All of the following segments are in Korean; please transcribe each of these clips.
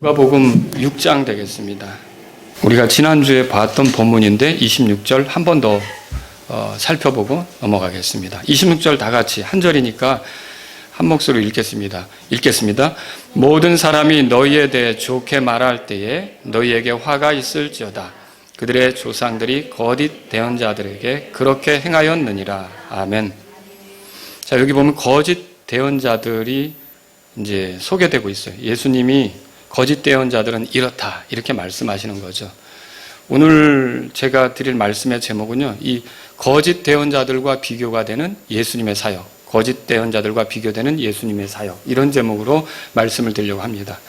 누가복음 6장 되겠습니다. 우리가 지난주에 봤던 본문인데 26절 한 번 더 살펴보고 넘어가겠습니다. 26절 다 같이 한 절이니까 한 목소리로 읽겠습니다. 모든 사람이 너희에 대해 좋게 말할 때에 너희에게 화가 있을지어다. 그들의 조상들이 거짓 대언자들에게 그렇게 행하였느니라. 아멘. 자, 여기 보면 거짓 대언자들이 이제 소개되고 있어요. 예수님이 거짓 대언자들은 이렇다, 이렇게 말씀하시는 거죠. 오늘 제가 드릴 말씀의 제목은요, 이 거짓 대언자들과 비교가 되는 예수님의 사역, 거짓 대언자들과 비교되는 예수님의 사역, 이런 제목으로 말씀을 드리려고 합니다.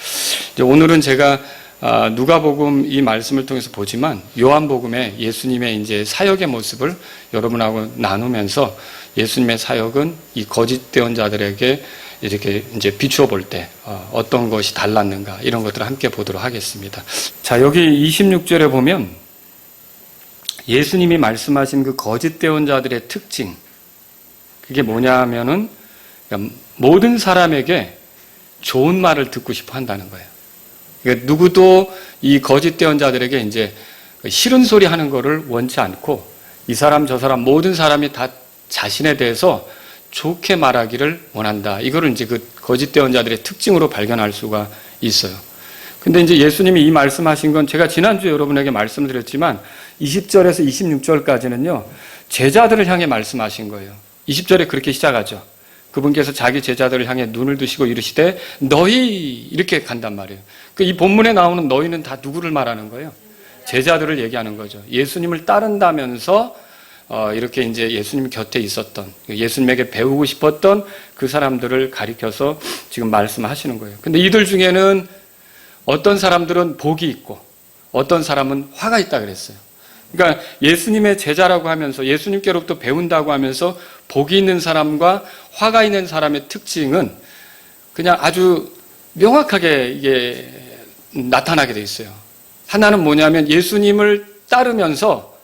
이제 오늘은 제가 누가복음 이 말씀을 통해서 보지만 요한복음의 예수님의 이제 사역의 모습을 여러분하고 나누면서 예수님의 사역은 이 거짓 대언자들에게 이렇게 이제 비추어 볼 때 어떤 것이 달랐는가, 이런 것들을 함께 보도록 하겠습니다. 자, 여기 26절에 보면 예수님이 말씀하신 그 거짓 대언자들의 특징, 그게 뭐냐 하면은 모든 사람에게 좋은 말을 듣고 싶어 한다는 거예요. 그러니까 누구도 이 거짓 대언자들에게 이제 싫은 소리 하는 거를 원치 않고, 이 사람 저 사람 모든 사람이 다 자신에 대해서 좋게 말하기를 원한다. 이거를 이제 그 거짓 대언자들의 특징으로 발견할 수가 있어요. 근데 이제 예수님이 이 말씀하신 건 제가 지난주에 여러분에게 말씀을 드렸지만 20절에서 26절까지는요, 제자들을 향해 말씀하신 거예요. 20절에 그렇게 시작하죠. 그분께서 자기 제자들을 향해 눈을 드시고 이르시되 너희, 이렇게 간단 말이에요. 이 본문에 나오는 너희는 다 누구를 말하는 거예요? 제자들을 얘기하는 거죠. 예수님을 따른다면서 이렇게 이제 예수님 곁에 있었던, 예수님에게 배우고 싶었던 그 사람들을 가리켜서 지금 말씀하시는 거예요. 근데 이들 중에는 어떤 사람들은 복이 있고 어떤 사람은 화가 있다 그랬어요. 그러니까 예수님의 제자라고 하면서 예수님께로부터 배운다고 하면서 복이 있는 사람과 화가 있는 사람의 특징은 그냥 아주 명확하게 이게 나타나게 돼 있어요. 하나는 뭐냐면 예수님을 따르면서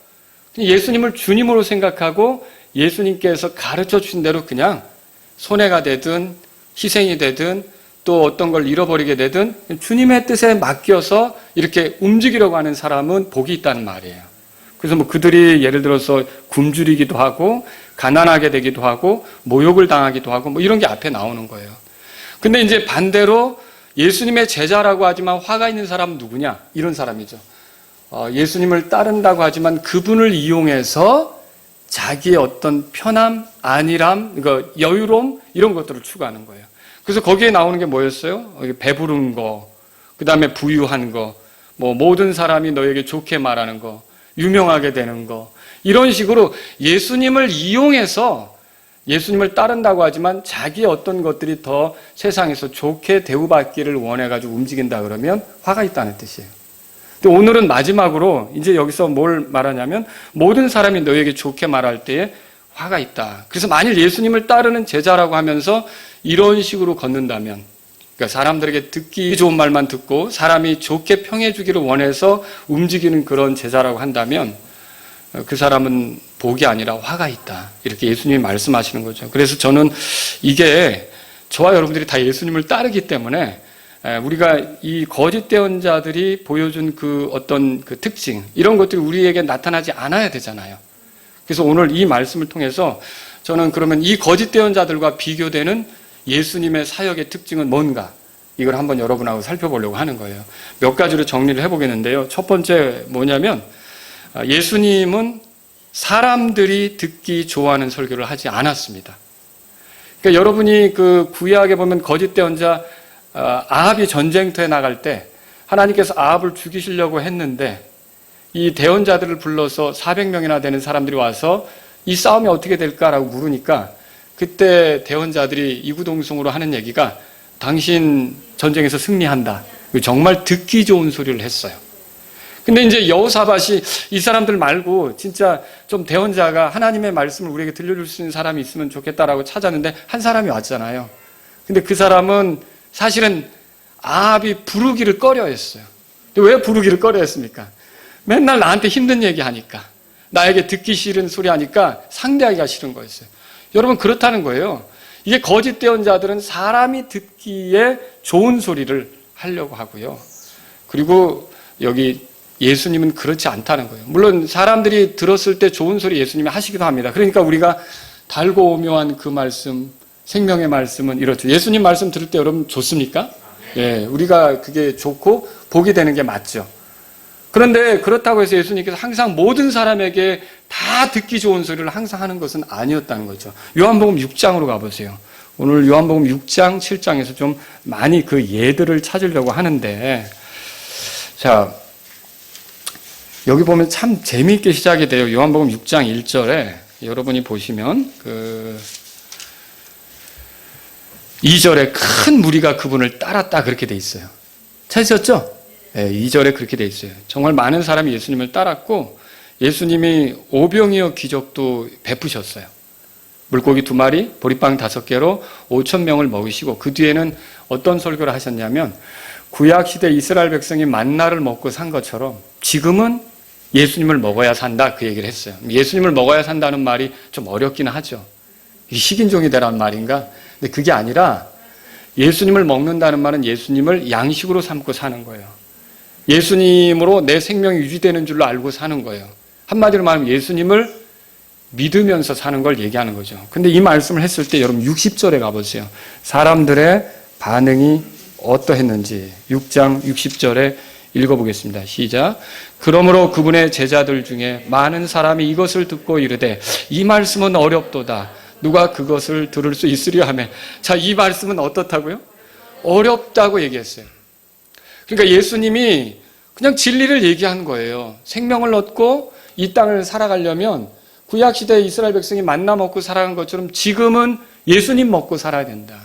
예수님을 주님으로 생각하고 예수님께서 가르쳐 주신 대로 그냥 손해가 되든 희생이 되든 또 어떤 걸 잃어버리게 되든 주님의 뜻에 맡겨서 이렇게 움직이려고 하는 사람은 복이 있다는 말이에요. 그래서 뭐 그들이 예를 들어서 굶주리기도 하고 가난하게 되기도 하고 모욕을 당하기도 하고 뭐 이런 게 앞에 나오는 거예요. 근데 이제 반대로 예수님의 제자라고 하지만 화가 있는 사람은 누구냐? 이런 사람이죠. 예수님을 따른다고 하지만 그분을 이용해서 자기의 어떤 편함, 안일함, 그러니까 여유로움, 이런 것들을 추구하는 거예요. 그래서 거기에 나오는 게 뭐였어요? 배부른 거, 그 다음에 부유한 거, 뭐 모든 사람이 너에게 좋게 말하는 거, 유명하게 되는 거, 이런 식으로 예수님을 이용해서 예수님을 따른다고 하지만 자기의 어떤 것들이 더 세상에서 좋게 대우받기를 원해가지고 움직인다 그러면 화가 있다는 뜻이에요. 근데 오늘은 마지막으로 이제 여기서 뭘 말하냐면 모든 사람이 너에게 좋게 말할 때에 화가 있다. 그래서 만일 예수님을 따르는 제자라고 하면서 이런 식으로 걷는다면, 그러니까 사람들에게 듣기 좋은 말만 듣고 사람이 좋게 평해주기를 원해서 움직이는 그런 제자라고 한다면 그 사람은 복이 아니라 화가 있다. 이렇게 예수님이 말씀하시는 거죠. 그래서 저는 이게 저와 여러분들이 다 예수님을 따르기 때문에 우리가 이 거짓 대언자들이 보여준 그 어떤 그 특징, 이런 것들이 우리에게 나타나지 않아야 되잖아요. 그래서 오늘 이 말씀을 통해서 저는 그러면 이 거짓 대언자들과 비교되는 예수님의 사역의 특징은 뭔가, 이걸 한번 여러분하고 살펴보려고 하는 거예요. 몇 가지로 정리를 해보겠는데요. 첫 번째 뭐냐면 예수님은 사람들이 듣기 좋아하는 설교를 하지 않았습니다. 그러니까 여러분이 그 구약에 보면 거짓 대언자 아합이 전쟁터에 나갈 때 하나님께서 아합을 죽이시려고 했는데 이 대언자들을 불러서 400명이나 되는 사람들이 와서 이 싸움이 어떻게 될까라고 물으니까 그때 대언자들이 이구동성으로 하는 얘기가 당신 전쟁에서 승리한다. 정말 듣기 좋은 소리를 했어요. 근데 이제 여호사밧이 이 사람들 말고 진짜 좀 대언자가 하나님의 말씀을 우리에게 들려줄 수 있는 사람이 있으면 좋겠다라고 찾았는데 한 사람이 왔잖아요. 근데 그 사람은 사실은 아합이 부르기를 꺼려했어요. 근데 왜 부르기를 꺼려했습니까? 맨날 나한테 힘든 얘기 하니까, 나에게 듣기 싫은 소리 하니까 상대하기가 싫은 거였어요. 여러분, 그렇다는 거예요. 이게 거짓 대언자들은 사람이 듣기에 좋은 소리를 하려고 하고요. 그리고 여기 예수님은 그렇지 않다는 거예요. 물론 사람들이 들었을 때 좋은 소리 예수님이 하시기도 합니다. 그러니까 우리가 달고 오묘한 그 말씀, 생명의 말씀은 이렇죠. 예수님 말씀 들을 때 여러분 좋습니까? 예, 우리가 그게 좋고 복이 되는 게 맞죠. 그런데 그렇다고 해서 예수님께서 항상 모든 사람에게 다 듣기 좋은 소리를 항상 하는 것은 아니었다는 거죠. 요한복음 6장으로 가보세요. 오늘 요한복음 6장, 7장에서 좀 많이 그 예들을 찾으려고 하는데, 자, 여기 보면 참 재미있게 시작이 돼요. 요한복음 6장 1절에 여러분이 보시면 그 2절에 큰 무리가 그분을 따랐다 그렇게 돼 있어요. 찾으셨죠? 네, 2절에 그렇게 돼 있어요. 정말 많은 사람이 예수님을 따랐고 예수님이 오병이어 기적도 베푸셨어요. 물고기 2마리, 보리빵 5개로 5,000명을 먹이시고 그 뒤에는 어떤 설교를 하셨냐면 구약시대 이스라엘 백성이 만나를 먹고 산 것처럼 지금은 예수님을 먹어야 산다 그 얘기를 했어요. 예수님을 먹어야 산다는 말이 좀 어렵긴 하죠. 식인종이 되라는 말인가? 근데 그게 아니라 예수님을 먹는다는 말은 예수님을 양식으로 삼고 사는 거예요. 예수님으로 내 생명이 유지되는 줄로 알고 사는 거예요. 한마디로 말하면 예수님을 믿으면서 사는 걸 얘기하는 거죠. 근데 이 말씀을 했을 때 여러분 60절에 가보세요. 사람들의 반응이 어떠했는지 6장 60절에 읽어보겠습니다. 시작. 그러므로 그분의 제자들 중에 많은 사람이 이것을 듣고 이르되 이 말씀은 어렵도다. 누가 그것을 들을 수 있으려 하며. 자, 이 말씀은 어떻다고요? 어렵다고 얘기했어요. 그러니까 예수님이 그냥 진리를 얘기한 거예요. 생명을 얻고 이 땅을 살아가려면 구약시대 이스라엘 백성이 만나 먹고 살아간 것처럼 지금은 예수님 먹고 살아야 된다.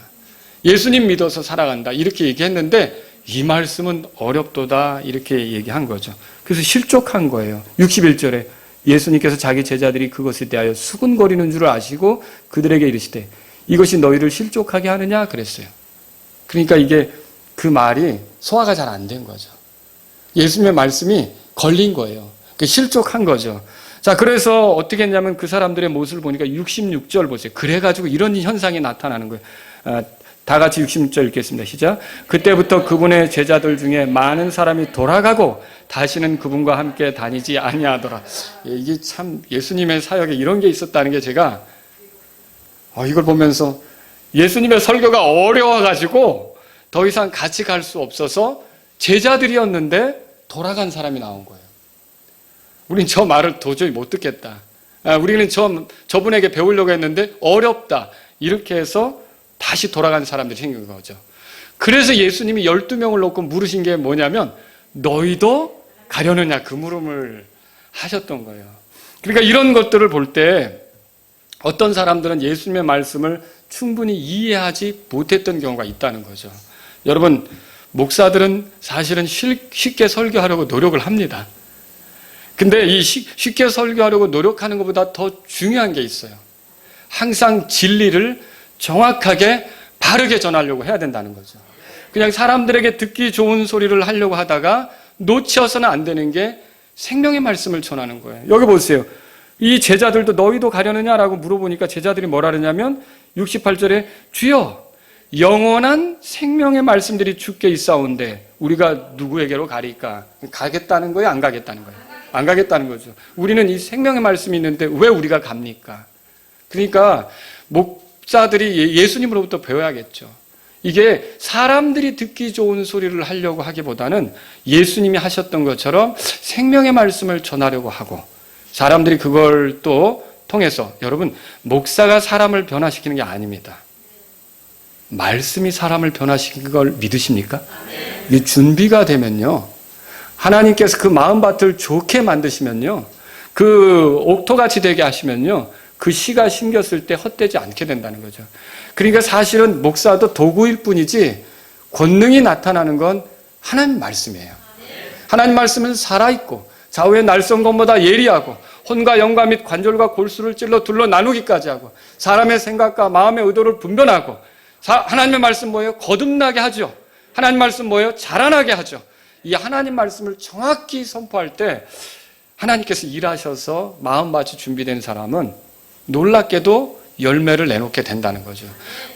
예수님 믿어서 살아간다. 이렇게 얘기했는데 이 말씀은 어렵도다 이렇게 얘기한 거죠. 그래서 실족한 거예요. 61절에 예수님께서 자기 제자들이 그것에 대하여 수군거리는 줄 아시고 그들에게 이르시되 이것이 너희를 실족하게 하느냐 그랬어요. 그러니까 이게 그 말이 소화가 잘 안 된 거죠. 예수님의 말씀이 걸린 거예요. 실족한 거죠. 자, 그래서 어떻게 했냐면 그 사람들의 모습을 보니까 66절 보세요. 그래가지고 이런 현상이 나타나는 거예요. 다 같이 66절 읽겠습니다. 시작. 그때부터 그분의 제자들 중에 많은 사람이 돌아가고 다시는 그분과 함께 다니지 아니하더라. 이게 참 예수님의 사역에 이런 게 있었다는 게 제가 이걸 보면서 예수님의 설교가 어려워가지고 더 이상 같이 갈 수 없어서 제자들이었는데 돌아간 사람이 나온 거예요. 우린 저 말을 도저히 못 듣겠다. 우리는 저분에게 배우려고 했는데 어렵다. 이렇게 해서 다시 돌아간 사람들이 생긴 거죠. 그래서 예수님이 12명을 놓고 물으신 게 뭐냐면 너희도 가려느냐 그 물음을 하셨던 거예요. 그러니까 이런 것들을 볼 때 어떤 사람들은 예수님의 말씀을 충분히 이해하지 못했던 경우가 있다는 거죠. 여러분, 목사들은 사실은 쉽게 설교하려고 노력을 합니다. 근데 이 쉽게 설교하려고 노력하는 것보다 더 중요한 게 있어요. 항상 진리를 정확하게 바르게 전하려고 해야 된다는 거죠. 그냥 사람들에게 듣기 좋은 소리를 하려고 하다가 놓쳐서는 안 되는 게 생명의 말씀을 전하는 거예요. 여기 보세요. 이 제자들도 너희도 가려느냐라고 물어보니까 제자들이 뭐라 그러냐면 68절에 주여 영원한 생명의 말씀들이 주께 있사온데 우리가 누구에게로 가리까? 가겠다는 거예요? 안 가겠다는 거예요? 안 가겠다는 거죠. 우리는 이 생명의 말씀이 있는데 왜 우리가 갑니까? 그러니까 목사들이 예수님으로부터 배워야겠죠. 이게 사람들이 듣기 좋은 소리를 하려고 하기보다는 예수님이 하셨던 것처럼 생명의 말씀을 전하려고 하고 사람들이 그걸 또 통해서 여러분 목사가 사람을 변화시키는 게 아닙니다. 말씀이 사람을 변화시키는 걸 믿으십니까? 이 준비가 되면요. 하나님께서 그 마음밭을 좋게 만드시면요. 그 옥토같이 되게 하시면요. 그 씨가 심겼을 때 헛되지 않게 된다는 거죠. 그러니까 사실은 목사도 도구일 뿐이지 권능이 나타나는 건 하나님 말씀이에요. 하나님 말씀은 살아있고 좌우의 날성검보다 예리하고 혼과 영과 및 관절과 골수를 찔러 둘러 나누기까지 하고 사람의 생각과 마음의 의도를 분별하고 하나님의 말씀 뭐예요? 거듭나게 하죠. 하나님 말씀 뭐예요? 자라나게 하죠. 이 하나님 말씀을 정확히 선포할 때 하나님께서 일하셔서 마음밭이 준비된 사람은 놀랍게도 열매를 내놓게 된다는 거죠.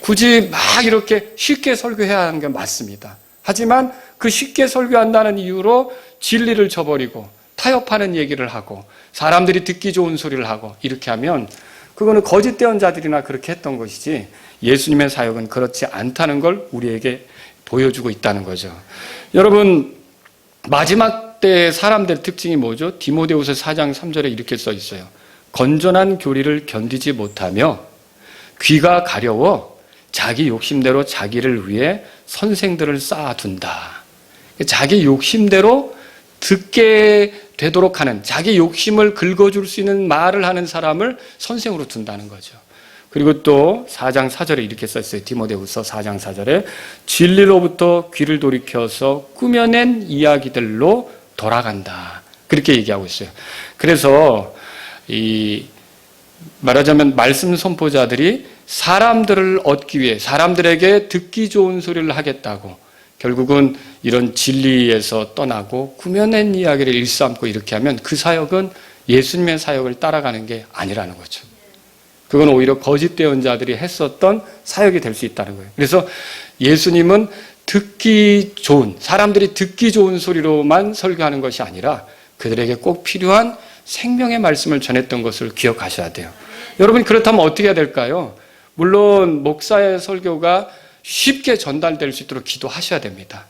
굳이 막 이렇게 쉽게 설교해야 하는 게 맞습니다. 하지만 그 쉽게 설교한다는 이유로 진리를 저버리고 타협하는 얘기를 하고 사람들이 듣기 좋은 소리를 하고 이렇게 하면 그거는 거짓 대언자들이나 그렇게 했던 것이지 예수님의 사역은 그렇지 않다는 걸 우리에게 보여주고 있다는 거죠. 여러분, 마지막 때 사람들의 특징이 뭐죠? 디모데후서 4장 3절에 이렇게 써 있어요. 건전한 교리를 견디지 못하며 귀가 가려워 자기 욕심대로 자기를 위해 선생들을 쌓아둔다. 자기 욕심대로 듣게 되도록 하는, 자기 욕심을 긁어줄 수 있는 말을 하는 사람을 선생으로 둔다는 거죠. 그리고 또 4장 4절에 이렇게 써있어요. 디모데후서 4장 4절에 진리로부터 귀를 돌이켜서 꾸며낸 이야기들로 돌아간다. 그렇게 얘기하고 있어요. 그래서 말하자면 말씀 선포자들이 사람들을 얻기 위해 사람들에게 듣기 좋은 소리를 하겠다고 결국은 이런 진리에서 떠나고 꾸며낸 이야기를 일삼고 이렇게 하면 그 사역은 예수님의 사역을 따라가는 게 아니라는 거죠. 그건 오히려 거짓 대언자들이 했었던 사역이 될 수 있다는 거예요. 그래서 예수님은 듣기 좋은, 사람들이 듣기 좋은 소리로만 설교하는 것이 아니라 그들에게 꼭 필요한 생명의 말씀을 전했던 것을 기억하셔야 돼요. 여러분, 그렇다면 어떻게 해야 될까요? 물론 목사의 설교가 쉽게 전달될 수 있도록 기도하셔야 됩니다.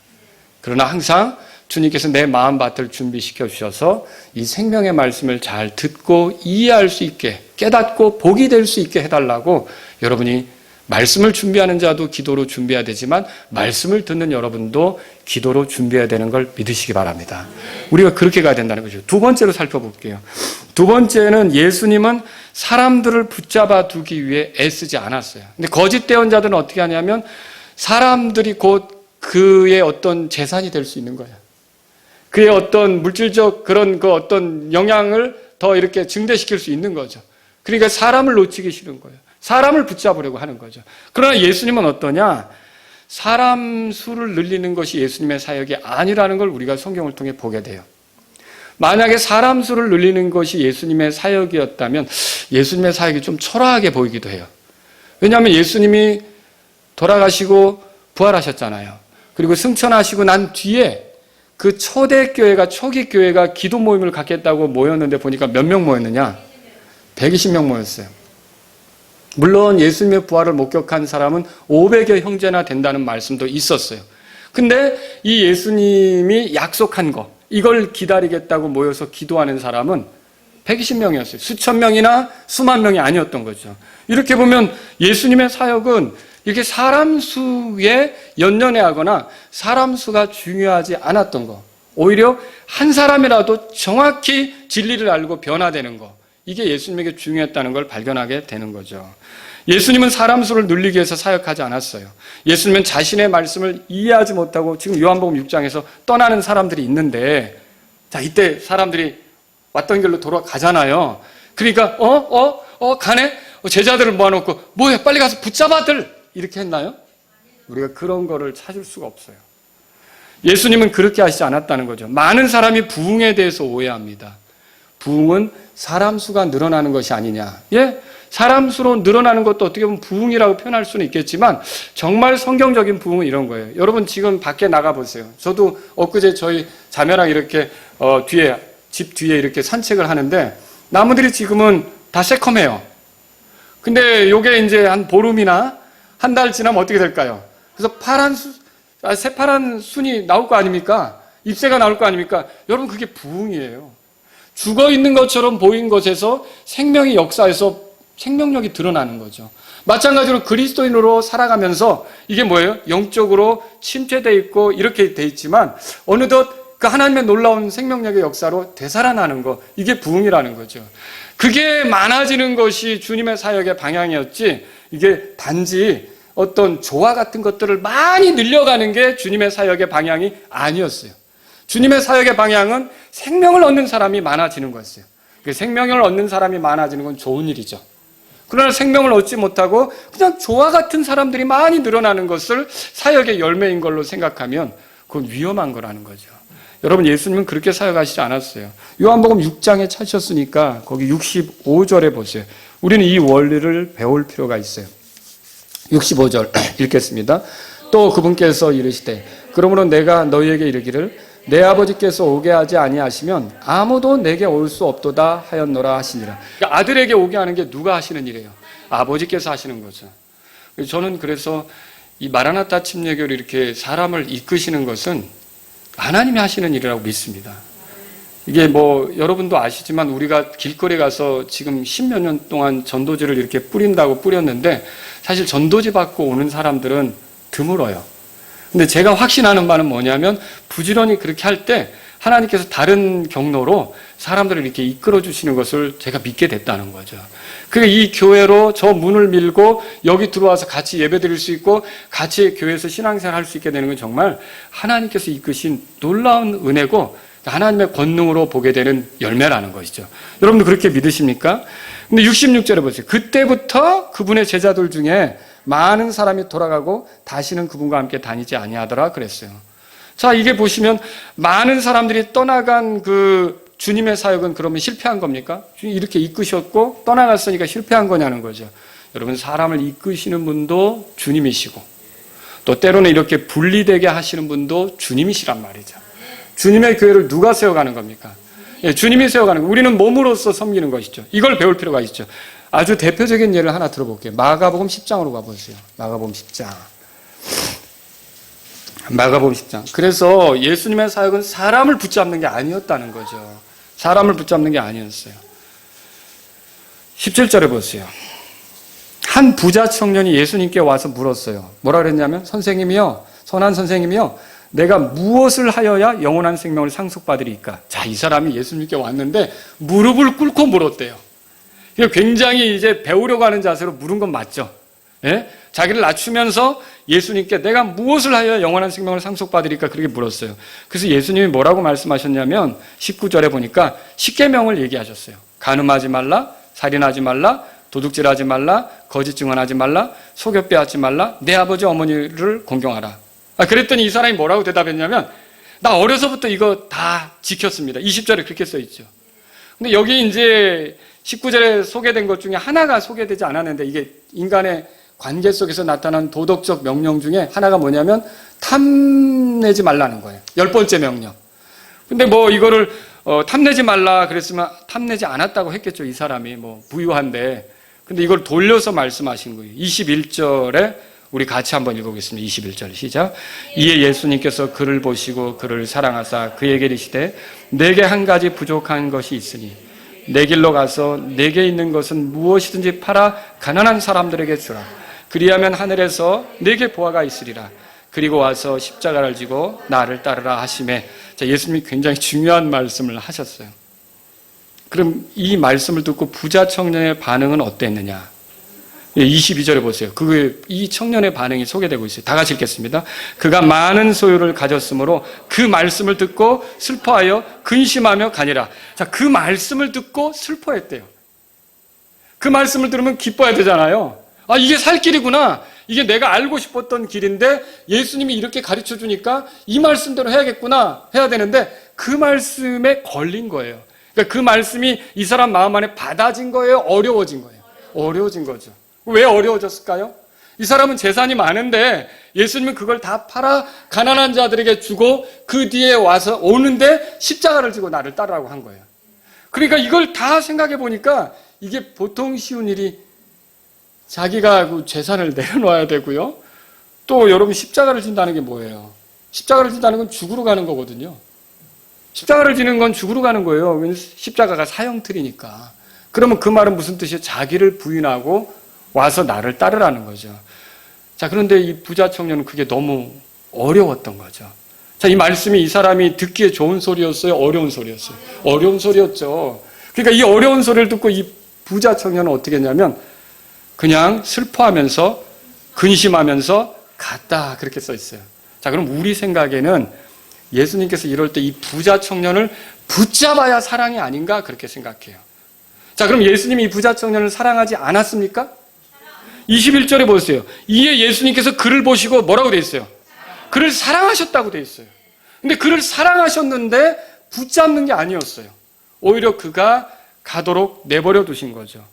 그러나 항상 주님께서 내 마음밭을 준비시켜 주셔서 이 생명의 말씀을 잘 듣고 이해할 수 있게, 깨닫고 복이 될 수 있게 해달라고 여러분이 말씀을 준비하는 자도 기도로 준비해야 되지만 말씀을 듣는 여러분도 기도로 준비해야 되는 걸 믿으시기 바랍니다. 우리가 그렇게 가야 된다는 거죠. 두 번째로 살펴볼게요. 두 번째는 예수님은 사람들을 붙잡아 두기 위해 애쓰지 않았어요. 근데 거짓 대언자들은 어떻게 하냐면 사람들이 곧 그의 어떤 재산이 될 수 있는 거예요. 그의 어떤 물질적 그런 그 어떤 영향을 더 이렇게 증대시킬 수 있는 거죠. 그러니까 사람을 놓치기 싫은 거예요. 사람을 붙잡으려고 하는 거죠. 그러나 예수님은 어떠냐? 사람 수를 늘리는 것이 예수님의 사역이 아니라는 걸 우리가 성경을 통해 보게 돼요. 만약에 사람 수를 늘리는 것이 예수님의 사역이었다면 예수님의 사역이 좀 초라하게 보이기도 해요. 왜냐하면 예수님이 돌아가시고 부활하셨잖아요. 그리고 승천하시고 난 뒤에 그 초대교회가, 초기 교회가 기도 모임을 갖겠다고 모였는데 보니까 몇 명 모였느냐? 120명 모였어요. 물론 예수님의 부활을 목격한 사람은 500여 형제나 된다는 말씀도 있었어요. 근데 이 예수님이 약속한 거, 이걸 기다리겠다고 모여서 기도하는 사람은 120명이었어요. 수천 명이나 수만 명이 아니었던 거죠. 이렇게 보면 예수님의 사역은 이렇게 사람 수에 연연해하거나 사람 수가 중요하지 않았던 거, 오히려 한 사람이라도 정확히 진리를 알고 변화되는 거, 이게 예수님에게 중요했다는 걸 발견하게 되는 거죠. 예수님은 사람 수를 늘리기 위해서 사역하지 않았어요. 예수님은 자신의 말씀을 이해하지 못하고 지금 요한복음 6장에서 떠나는 사람들이 있는데, 자, 이때 사람들이 왔던 길로 돌아가잖아요. 그러니까 가네? 제자들을 모아놓고 뭐해? 빨리 가서 붙잡아들! 이렇게 했나요? 우리가 그런 거를 찾을 수가 없어요. 예수님은 그렇게 하시지 않았다는 거죠. 많은 사람이 부흥에 대해서 오해합니다. 부흥은 사람 수가 늘어나는 것이 아니냐. 예? 사람 수로 늘어나는 것도 어떻게 보면 부흥이라고 표현할 수는 있겠지만 정말 성경적인 부흥은 이런 거예요. 여러분 지금 밖에 나가보세요. 저도 엊그제 저희 자매랑 이렇게 집 뒤에 이렇게 산책을 하는데 나무들이 지금은 다 새콤해요. 근데 요게 이제 한 보름이나 한 달 지나면 어떻게 될까요? 그래서 새파란 순이 나올 거 아닙니까? 잎새가 나올 거 아닙니까? 여러분 그게 부흥이에요. 죽어 있는 것처럼 보인 것에서 생명의 역사에서 생명력이 드러나는 거죠. 마찬가지로 그리스도인으로 살아가면서 이게 뭐예요? 영적으로 침체되어 있고 이렇게 돼 있지만 어느덧 그 하나님의 놀라운 생명력의 역사로 되살아나는 거, 이게 부흥이라는 거죠. 그게 많아지는 것이 주님의 사역의 방향이었지, 이게 단지 어떤 조화 같은 것들을 많이 늘려가는 게 주님의 사역의 방향이 아니었어요. 주님의 사역의 방향은 생명을 얻는 사람이 많아지는 거였어요. 그 생명을 얻는 사람이 많아지는 건 좋은 일이죠. 그러나 생명을 얻지 못하고 그냥 조화 같은 사람들이 많이 늘어나는 것을 사역의 열매인 걸로 생각하면 그건 위험한 거라는 거죠. 여러분 예수님은 그렇게 사역하시지 않았어요. 요한복음 6장에 찾으셨으니까 거기 65절에 보세요. 우리는 이 원리를 배울 필요가 있어요. 65절 읽겠습니다. 또 그분께서 이르시되 그러므로 내가 너희에게 이르기를 내 아버지께서 오게 하지 아니하시면 아무도 내게 올 수 없도다 하였노라 하시니라. 그러니까 아들에게 오게 하는 게 누가 하시는 일이에요? 아버지께서 하시는 거죠. 저는 그래서 이 마라나타 침례교를 이렇게 사람을 이끄시는 것은 하나님이 하시는 일이라고 믿습니다. 이게 뭐 여러분도 아시지만 우리가 길거리 가서 지금 10몇 년 동안 전도지를 이렇게 뿌린다고 뿌렸는데 사실 전도지 받고 오는 사람들은 드물어요. 근데 제가 확신하는 바는 뭐냐면 부지런히 그렇게 할 때 하나님께서 다른 경로로 사람들을 이렇게 이끌어 주시는 것을 제가 믿게 됐다는 거죠. 그러니까 이 교회로 저 문을 밀고 여기 들어와서 같이 예배 드릴 수 있고 같이 교회에서 신앙생활 할 수 있게 되는 건 정말 하나님께서 이끄신 놀라운 은혜고 하나님의 권능으로 보게 되는 열매라는 것이죠. 여러분도 그렇게 믿으십니까? 근데 66절에 보세요. 그때부터 그분의 제자들 중에 많은 사람이 돌아가고 다시는 그분과 함께 다니지 아니하더라 그랬어요. 자, 이게 보시면 많은 사람들이 떠나간 그 주님의 사역은 그러면 실패한 겁니까? 주님 이렇게 이끄셨고 떠나갔으니까 실패한 거냐는 거죠. 여러분, 사람을 이끄시는 분도 주님이시고 또 때로는 이렇게 분리되게 하시는 분도 주님이시란 말이죠. 주님의 교회를 누가 세워가는 겁니까? 예, 주님이 세워가는 거예요. 우리는 몸으로서 섬기는 것이죠. 이걸 배울 필요가 있죠. 아주 대표적인 예를 하나 들어볼게요. 마가복음 10장으로 가보세요. 마가복음 10장. 마가복음 10장. 그래서 예수님의 사역은 사람을 붙잡는 게 아니었다는 거죠. 사람을 붙잡는 게 아니었어요. 17절에 보세요. 한 부자 청년이 예수님께 와서 물었어요. 뭐라 그랬냐면 선생님이요, 선한 선생님이요, 내가 무엇을 하여야 영원한 생명을 상속받으리까? 자, 이 사람이 예수님께 왔는데 무릎을 꿇고 물었대요. 굉장히 이제 배우려고 하는 자세로 물은 건 맞죠. 예? 자기를 낮추면서 예수님께 내가 무엇을 하여야 영원한 생명을 상속받으리까? 그렇게 물었어요. 그래서 예수님이 뭐라고 말씀하셨냐면 19절에 보니까 10계명을 얘기하셨어요. 간음하지 말라, 살인하지 말라, 도둑질하지 말라, 거짓 증언하지 말라, 속여 빼앗지 말라, 내 아버지 어머니를 공경하라. 그랬더니 이 사람이 뭐라고 대답했냐면 나 어려서부터 이거 다 지켰습니다. 20절에 그렇게 써 있죠. 근데 여기 이제 19절에 소개된 것 중에 하나가 소개되지 않았는데 이게 인간의 관계 속에서 나타난 도덕적 명령 중에 하나가 뭐냐면 탐내지 말라는 거예요. 10번째 명령. 근데 뭐 이거를 탐내지 말라 그랬으면 탐내지 않았다고 했겠죠. 이 사람이 뭐 부유한데. 근데 이걸 돌려서 말씀하신 거예요. 21절에 우리 같이 한번 읽어보겠습니다. 21절 시작. 이에 예수님께서 그를 보시고 그를 사랑하사 그에게 이르시되 내게 한 가지 부족한 것이 있으니 내 길로 가서 내게 있는 것은 무엇이든지 팔아 가난한 사람들에게 주라. 그리하면 하늘에서 내게 보화가 있으리라. 그리고 와서 십자가를 지고 나를 따르라 하시매. 자, 예수님이 굉장히 중요한 말씀을 하셨어요. 그럼 이 말씀을 듣고 부자 청년의 반응은 어땠느냐? 22절에 보세요. 이 청년의 반응이 소개되고 있어요. 다 같이 읽겠습니다. 그가 많은 소유를 가졌으므로 그 말씀을 듣고 슬퍼하여 근심하며 가니라. 자, 그 말씀을 듣고 슬퍼했대요. 그 말씀을 들으면 기뻐야 되잖아요. 아, 이게 살 길이구나. 이게 내가 알고 싶었던 길인데 예수님이 이렇게 가르쳐 주니까 이 말씀대로 해야겠구나. 해야 되는데 그 말씀에 걸린 거예요. 그러니까 그 말씀이 이 사람 마음 안에 받아진 거예요? 어려워진 거예요? 어려워진 거죠. 왜 어려워졌을까요? 이 사람은 재산이 많은데 예수님은 그걸 다 팔아 가난한 자들에게 주고 그 뒤에 와서 오는데 십자가를 지고 나를 따르라고 한 거예요. 그러니까 이걸 다 생각해 보니까 이게 보통 쉬운 일이 자기가 그 재산을 내려놔야 되고요. 또 여러분 십자가를 진다는 게 뭐예요? 십자가를 진다는 건 죽으러 가는 거거든요. 십자가를 지는 건 죽으러 가는 거예요. 십자가가 사형틀이니까. 그러면 그 말은 무슨 뜻이에요? 자기를 부인하고 와서 나를 따르라는 거죠. 자, 그런데 이 부자 청년은 그게 너무 어려웠던 거죠. 자, 이 말씀이 이 사람이 듣기에 좋은 소리였어요? 어려운 소리였어요? 어려운 소리였죠. 그러니까 이 어려운 소리를 듣고 이 부자 청년은 어떻게 했냐면 그냥 슬퍼하면서 근심하면서 갔다 그렇게 써 있어요. 자, 그럼 우리 생각에는 예수님께서 이럴 때 이 부자 청년을 붙잡아야 사랑이 아닌가 그렇게 생각해요. 자, 그럼 예수님이 이 부자 청년을 사랑하지 않았습니까? 21절에 보세요. 이에 예수님께서 그를 보시고 뭐라고 돼 있어요? 그를 사랑하셨다고 돼 있어요. 근데 그를 사랑하셨는데 붙잡는 게 아니었어요. 오히려 그가 가도록 내버려 두신 거죠.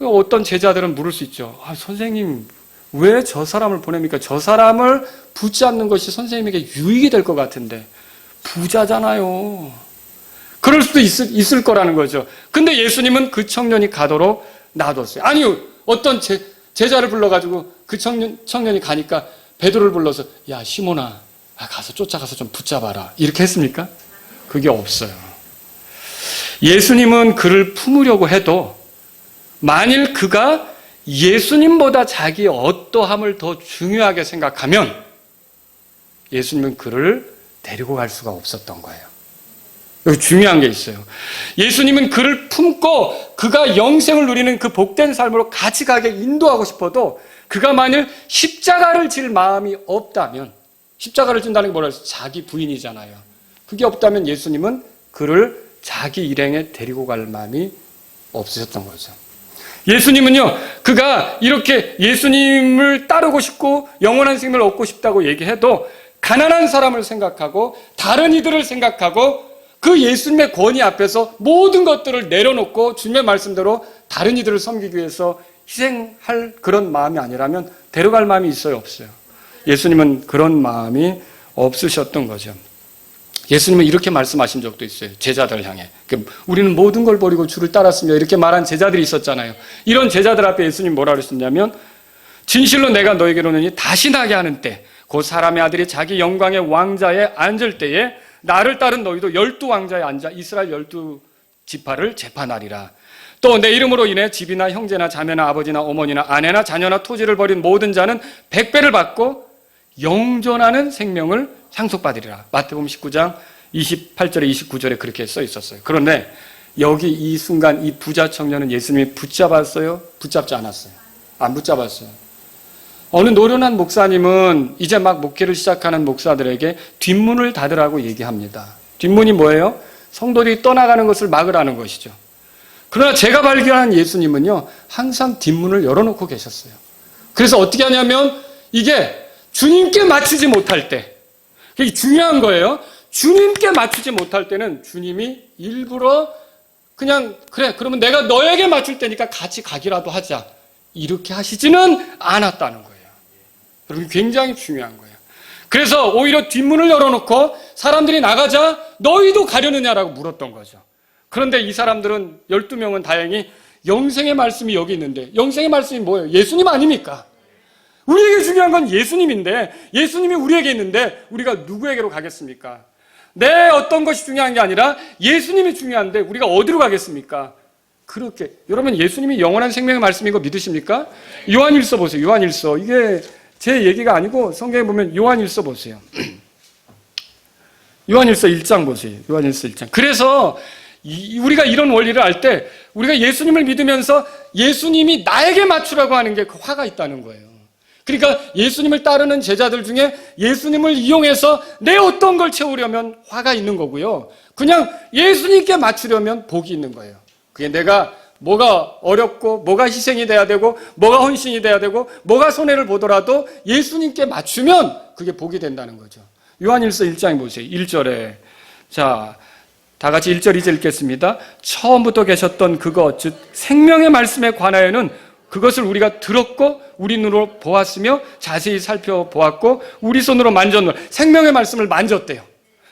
어떤 제자들은 물을 수 있죠. 아, 선생님, 왜 저 사람을 보냅니까? 저 사람을 붙잡는 것이 선생님에게 유익이 될 것 같은데 부자잖아요. 그럴 수도 있을 거라는 거죠. 근데 예수님은 그 청년이 가도록 놔뒀어요. 아니요, 어떤 제자를 불러가지고 그 청년이 가니까 베드로를 불러서 야 시몬아, 가서 쫓아가서 좀 붙잡아라, 이렇게 했습니까? 그게 없어요. 예수님은 그를 품으려고 해도 만일 그가 예수님보다 자기의 어떠함을 더 중요하게 생각하면 예수님은 그를 데리고 갈 수가 없었던 거예요. 여기 중요한 게 있어요. 예수님은 그를 품고 그가 영생을 누리는 그 복된 삶으로 같이 가게 인도하고 싶어도 그가 만일 십자가를 질 마음이 없다면, 십자가를 진다는 게 뭐라 해서 자기 부인이잖아요. 그게 없다면 예수님은 그를 자기 일행에 데리고 갈 마음이 없으셨던 거죠. 예수님은요, 그가 이렇게 예수님을 따르고 싶고 영원한 생명을 얻고 싶다고 얘기해도 가난한 사람을 생각하고 다른 이들을 생각하고 그 예수님의 권위 앞에서 모든 것들을 내려놓고 주님의 말씀대로 다른 이들을 섬기기 위해서 희생할 그런 마음이 아니라면 데려갈 마음이 있어요, 없어요? 예수님은 그런 마음이 없으셨던 거죠. 예수님은 이렇게 말씀하신 적도 있어요. 제자들 향해. 우리는 모든 걸 버리고 주를 따랐으며 이렇게 말한 제자들이 있었잖아요. 이런 제자들 앞에 예수님 뭐라 그러셨냐면 진실로 내가 너에게로는 다시 나게 하는 때 곧 사람의 아들이 자기 영광의 왕자에 앉을 때에 나를 따른 너희도 12왕자에 앉아 이스라엘 12지파를 재판하리라. 또 내 이름으로 인해 집이나 형제나 자매나 아버지나 어머니나 아내나 자녀나 토지를 버린 모든 자는 100배를 받고 영존하는 생명을 상속받으리라. 마태복음 19장 28절에 29절에 그렇게 써 있었어요. 그런데 여기 이 순간 이 부자 청년은 예수님이 붙잡았어요? 붙잡지 않았어요? 안 붙잡았어요. 어느 노련한 목사님은 이제 막 목회를 시작하는 목사들에게 뒷문을 닫으라고 얘기합니다. 뒷문이 뭐예요? 성도들이 떠나가는 것을 막으라는 것이죠. 그러나 제가 발견한 예수님은요, 항상 뒷문을 열어놓고 계셨어요. 그래서 어떻게 하냐면 이게 주님께 맞추지 못할 때, 이게 중요한 거예요. 주님께 맞추지 못할 때는 주님이 일부러 그냥 그래, 그러면 내가 너에게 맞출 테니까 같이 가기라도 하자, 이렇게 하시지는 않았다는 거예요. 여러분, 굉장히 중요한 거예요. 그래서 오히려 뒷문을 열어놓고 사람들이 나가자 너희도 가려느냐라고 물었던 거죠. 그런데 이 사람들은 12명은 다행히 영생의 말씀이 여기 있는데, 영생의 말씀이 뭐예요? 예수님 아닙니까? 우리에게 중요한 건 예수님인데, 예수님이 우리에게 있는데 우리가 누구에게로 가겠습니까? 내 어떤 것이 중요한 게 아니라 예수님이 중요한데 우리가 어디로 가겠습니까? 그렇게. 여러분, 예수님이 영원한 생명의 말씀인 거 믿으십니까? 요한일서 보세요. 요한일서. 이게 제 얘기가 아니고 성경에 보면 요한일서 보세요. 요한일서 1장 보세요. 요한일서 1장. 그래서 우리가 이런 원리를 알 때 우리가 예수님을 믿으면서 예수님이 나에게 맞추라고 하는 게 그 화가 있다는 거예요. 그러니까 예수님을 따르는 제자들 중에 예수님을 이용해서 내 어떤 걸 채우려면 화가 있는 거고요. 그냥 예수님께 맞추려면 복이 있는 거예요. 그게 내가 뭐가 어렵고 뭐가 희생이 돼야 되고 뭐가 헌신이 돼야 되고 뭐가 손해를 보더라도 예수님께 맞추면 그게 복이 된다는 거죠. 요한일서 1장에 보세요. 1절에 자, 다 같이 1절 2절 읽겠습니다. 처음부터 계셨던 그것, 즉 생명의 말씀에 관하여는 그것을 우리가 들었고 우리 눈으로 보았으며 자세히 살펴보았고 우리 손으로 만졌노라. 생명의 말씀을 만졌대요.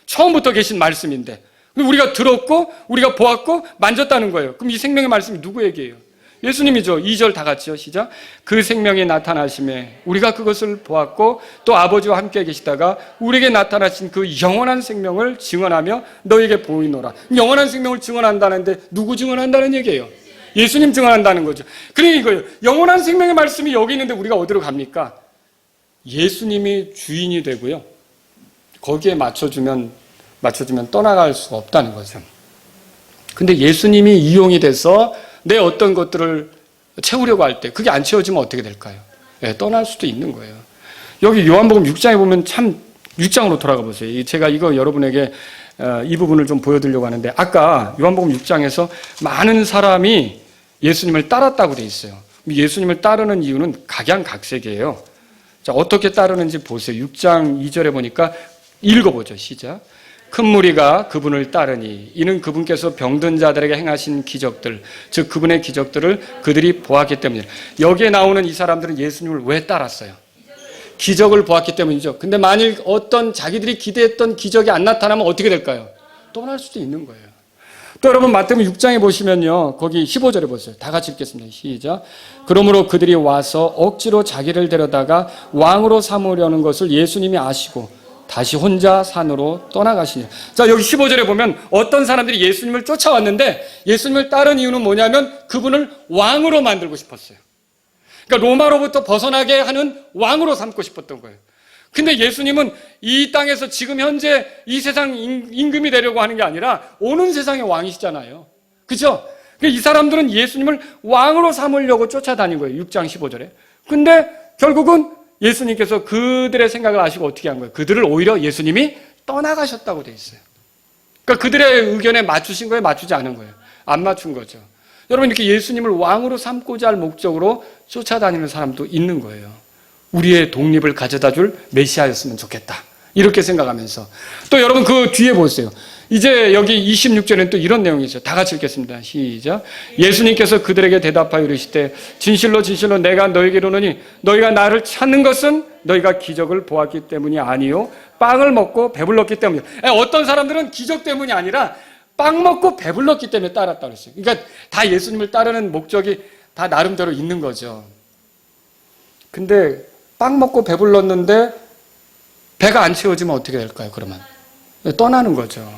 처음부터 계신 말씀인데 우리가 들었고 우리가 보았고 만졌다는 거예요. 그럼 이 생명의 말씀이 누구에게요? 예수님이죠. 2절 다 같이요. 시작. 그 생명이 나타나심에 우리가 그것을 보았고 또 아버지와 함께 계시다가 우리에게 나타나신 그 영원한 생명을 증언하며 너에게 보이노라. 영원한 생명을 증언한다는데 누구 증언한다는 얘기예요? 예수님 증언한다는 거죠. 그러니까 이거예요. 영원한 생명의 말씀이 여기 있는데 우리가 어디로 갑니까? 예수님이 주인이 되고요. 거기에 맞춰주면 떠나갈 수가 없다는 거죠. 근데 예수님이 이용이 돼서 내 어떤 것들을 채우려고 할 때 그게 안 채워지면 어떻게 될까요? 네, 떠날 수도 있는 거예요. 여기 요한복음 6장에 보면 참 6장으로 돌아가 보세요. 제가 이거 여러분에게 이 부분을 좀 보여드리려고 하는데 아까 요한복음 6장에서 많은 사람이 예수님을 따랐다고 돼 있어요. 예수님을 따르는 이유는 각양각색이에요. 자, 어떻게 따르는지 보세요. 6장 2절에 보니까 읽어보죠. 시작. 큰 무리가 그분을 따르니 이는 그분께서 병든 자들에게 행하신 기적들, 즉 그분의 기적들을 그들이 보았기 때문이에요. 여기에 나오는 이 사람들은 예수님을 왜 따랐어요? 기적을 보았기 때문이죠. 근데 만일 어떤 자기들이 기대했던 기적이 안 나타나면 어떻게 될까요? 떠날 수도 있는 거예요. 또 여러분 마태복음 6장에 보시면요. 거기 15절에 보세요. 다 같이 읽겠습니다. 시작. 그러므로 그들이 와서 억지로 자기를 데려다가 왕으로 삼으려는 것을 예수님이 아시고 다시 혼자 산으로 떠나가시니. 자, 여기 15절에 보면 어떤 사람들이 예수님을 쫓아왔는데 예수님을 따른 이유는 뭐냐면 그분을 왕으로 만들고 싶었어요. 그러니까 로마로부터 벗어나게 하는 왕으로 삼고 싶었던 거예요. 근데 예수님은 이 땅에서 지금 현재 이 세상 임금이 되려고 하는 게 아니라 오는 세상의 왕이시잖아요. 그죠? 이 사람들은 예수님을 왕으로 삼으려고 쫓아다닌 거예요. 6장 15절에. 근데 결국은 예수님께서 그들의 생각을 아시고 어떻게 한 거예요? 그들을 오히려 예수님이 떠나가셨다고 돼 있어요. 그러니까 그들의 의견에 맞추신 거예요? 맞추지 않은 거예요? 안 맞춘 거죠. 여러분 이렇게 예수님을 왕으로 삼고자 할 목적으로 쫓아다니는 사람도 있는 거예요. 우리의 독립을 가져다 줄 메시아였으면 좋겠다. 이렇게 생각하면서. 또 여러분 그 뒤에 보세요. 이제 여기 26절에는 또 이런 내용이 있어요. 다 같이 읽겠습니다. 시작. 예수님께서 그들에게 대답하여 이르시되 진실로 진실로 내가 너에게 이르노니 너희가 나를 찾는 것은 너희가 기적을 보았기 때문이 아니요 빵을 먹고 배불렀기 때문이요. 어떤 사람들은 기적 때문이 아니라 빵 먹고 배불렀기 때문에 따랐다 그랬어요. 그러니까 다 예수님을 따르는 목적이 다 나름대로 있는 거죠. 근데 빵 먹고 배불렀는데 배가 안 채워지면 어떻게 될까요? 그러면 떠나는 거죠.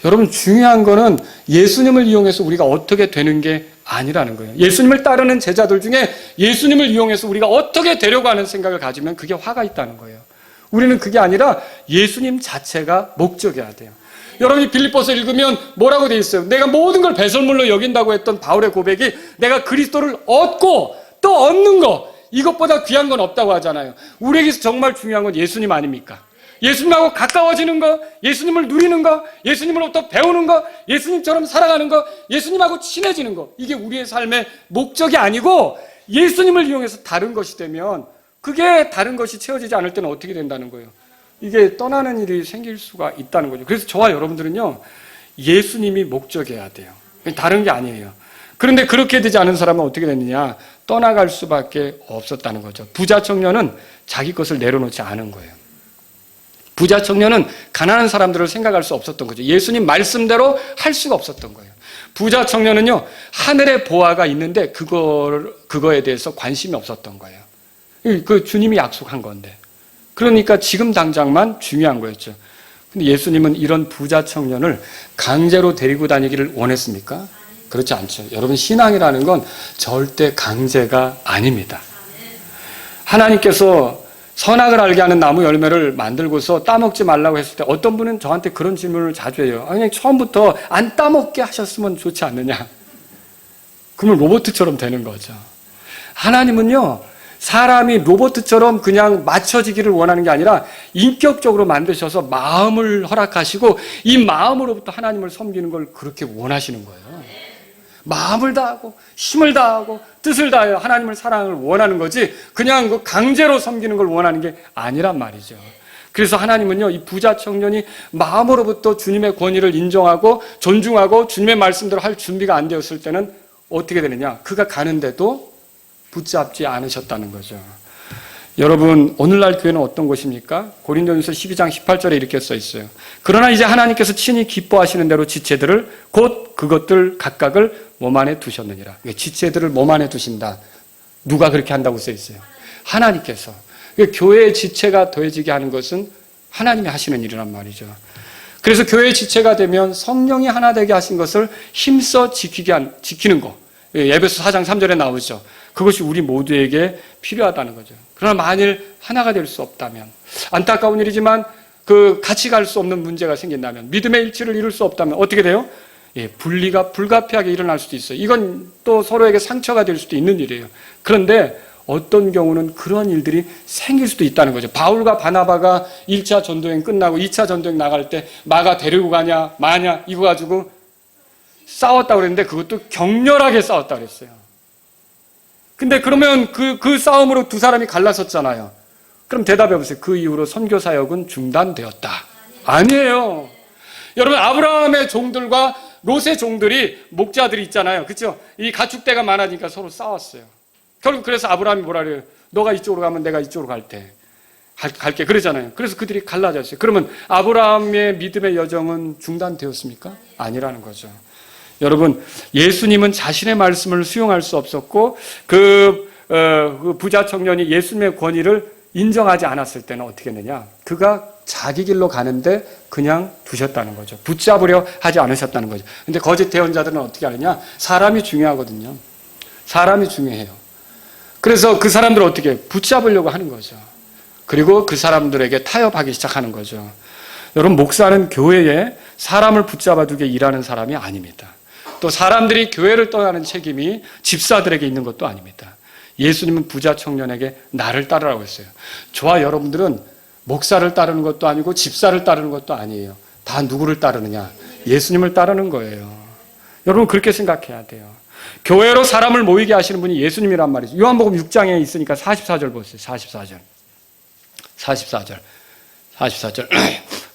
여러분 중요한 거는 예수님을 이용해서 우리가 어떻게 되는 게 아니라는 거예요. 예수님을 따르는 제자들 중에 예수님을 이용해서 우리가 어떻게 되려고 하는 생각을 가지면 그게 화가 있다는 거예요. 우리는 그게 아니라 예수님 자체가 목적이어야 돼요. 여러분이 빌립보서 읽으면 뭐라고 돼 있어요? 내가 모든 걸 배설물로 여긴다고 했던 바울의 고백이 내가 그리스도를 얻고 또 얻는 거 이것보다 귀한 건 없다고 하잖아요. 우리에게서 정말 중요한 건 예수님 아닙니까? 예수님하고 가까워지는 거, 예수님을 누리는 거, 예수님으로부터 배우는 거, 예수님처럼 살아가는 거, 예수님하고 친해지는 거. 이게 우리의 삶의 목적이 아니고 예수님을 이용해서 다른 것이 되면 그게 다른 것이 채워지지 않을 때는 어떻게 된다는 거예요? 이게 떠나는 일이 생길 수가 있다는 거죠. 그래서 저와 여러분들은요, 예수님이 목적이어야 돼요. 다른 게 아니에요. 그런데 그렇게 되지 않은 사람은 어떻게 됐느냐? 떠나갈 수밖에 없었다는 거죠. 부자 청년은 자기 것을 내려놓지 않은 거예요. 부자 청년은 가난한 사람들을 생각할 수 없었던 거죠. 예수님 말씀대로 할 수가 없었던 거예요. 부자 청년은요, 하늘의 보화가 있는데 그거에 대해서 관심이 없었던 거예요. 그 주님이 약속한 건데. 그러니까 지금 당장만 중요한 거였죠. 근데 예수님은 이런 부자 청년을 강제로 데리고 다니기를 원했습니까? 그렇지 않죠. 여러분 신앙이라는 건 절대 강제가 아닙니다. 하나님께서 선악을 알게 하는 나무 열매를 만들고서 따먹지 말라고 했을 때 어떤 분은 저한테 그런 질문을 자주 해요. 그냥 처음부터 안 따먹게 하셨으면 좋지 않느냐. 그러면 로봇처럼 되는 거죠. 하나님은요, 사람이 로봇처럼 그냥 맞춰지기를 원하는 게 아니라 인격적으로 만드셔서 마음을 허락하시고 이 마음으로부터 하나님을 섬기는 걸 그렇게 원하시는 거예요. 마음을 다하고 힘을 다하고 뜻을 다하여 하나님을 사랑을 원하는 거지 그냥 그 강제로 섬기는 걸 원하는 게 아니란 말이죠. 그래서 하나님은요, 이 부자 청년이 마음으로부터 주님의 권위를 인정하고 존중하고 주님의 말씀대로 할 준비가 안 되었을 때는 어떻게 되느냐? 그가 가는데도 붙잡지 않으셨다는 거죠. 여러분, 오늘날 교회는 어떤 곳입니까? 고린도전서 12장 18절에 이렇게 써 있어요. 그러나 이제 하나님께서 친히 기뻐하시는 대로 지체들을 곧 그것들 각각을 몸 안에 두셨느니라. 지체들을 몸 안에 두신다. 누가 그렇게 한다고 써 있어요? 하나님께서. 교회의 지체가 더해지게 하는 것은 하나님이 하시는 일이란 말이죠. 그래서 교회의 지체가 되면 성령이 하나 되게 하신 것을 힘써 지키는 거. 에베소 4장 3절에 나오죠. 그것이 우리 모두에게 필요하다는 거죠. 그러나 만일 하나가 될 수 없다면, 안타까운 일이지만 같이 갈 수 없는 문제가 생긴다면, 믿음의 일치를 이룰 수 없다면 어떻게 돼요? 분리가 불가피하게 일어날 수도 있어요. 이건 또 서로에게 상처가 될 수도 있는 일이에요. 그런데 어떤 경우는 그런 일들이 생길 수도 있다는 거죠. 바울과 바나바가 1차 전도행 끝나고 2차 전도행 나갈 때 마가 데리고 가냐 마냐 이거 가지고 싸웠다고 그랬는데 그것도 격렬하게 싸웠다고 그랬어요. 근데 그러면 그 싸움으로 두 사람이 갈라섰잖아요. 그럼 대답해 보세요. 그 이후로 선교 사역은 중단되었다. 아니에요. 여러분, 아브라함의 종들과 롯의 종들이 목자들이 있잖아요. 그렇죠? 이 가축대가 많아지니까 서로 싸웠어요. 결국 그래서 아브라함이 뭐라 그래요? 너가 이쪽으로 가면 내가 이쪽으로 갈게 그러잖아요. 그래서 그들이 갈라졌어요. 그러면 아브라함의 믿음의 여정은 중단되었습니까? 아니라는 거죠. 여러분, 예수님은 자신의 말씀을 수용할 수 없었고 그 부자 청년이 예수님의 권위를 인정하지 않았을 때는 어떻게 했느냐? 그가 자기 길로 가는데 그냥 두셨다는 거죠. 붙잡으려 하지 않으셨다는 거죠. 근데 거짓 대언자들은 어떻게 하느냐? 사람이 중요하거든요. 사람이 중요해요. 그래서 그 사람들을 어떻게 붙잡으려고 하는 거죠. 그리고 그 사람들에게 타협하기 시작하는 거죠. 여러분, 목사는 교회에 사람을 붙잡아두게 일하는 사람이 아닙니다. 또 사람들이 교회를 떠나는 책임이 집사들에게 있는 것도 아닙니다. 예수님은 부자 청년에게 나를 따르라고 했어요. 저와 여러분들은 목사를 따르는 것도 아니고 집사를 따르는 것도 아니에요. 다 누구를 따르느냐? 예수님을 따르는 거예요. 여러분, 그렇게 생각해야 돼요. 교회로 사람을 모이게 하시는 분이 예수님이란 말이죠. 요한복음 6장에 있으니까 44절 보세요. 44절.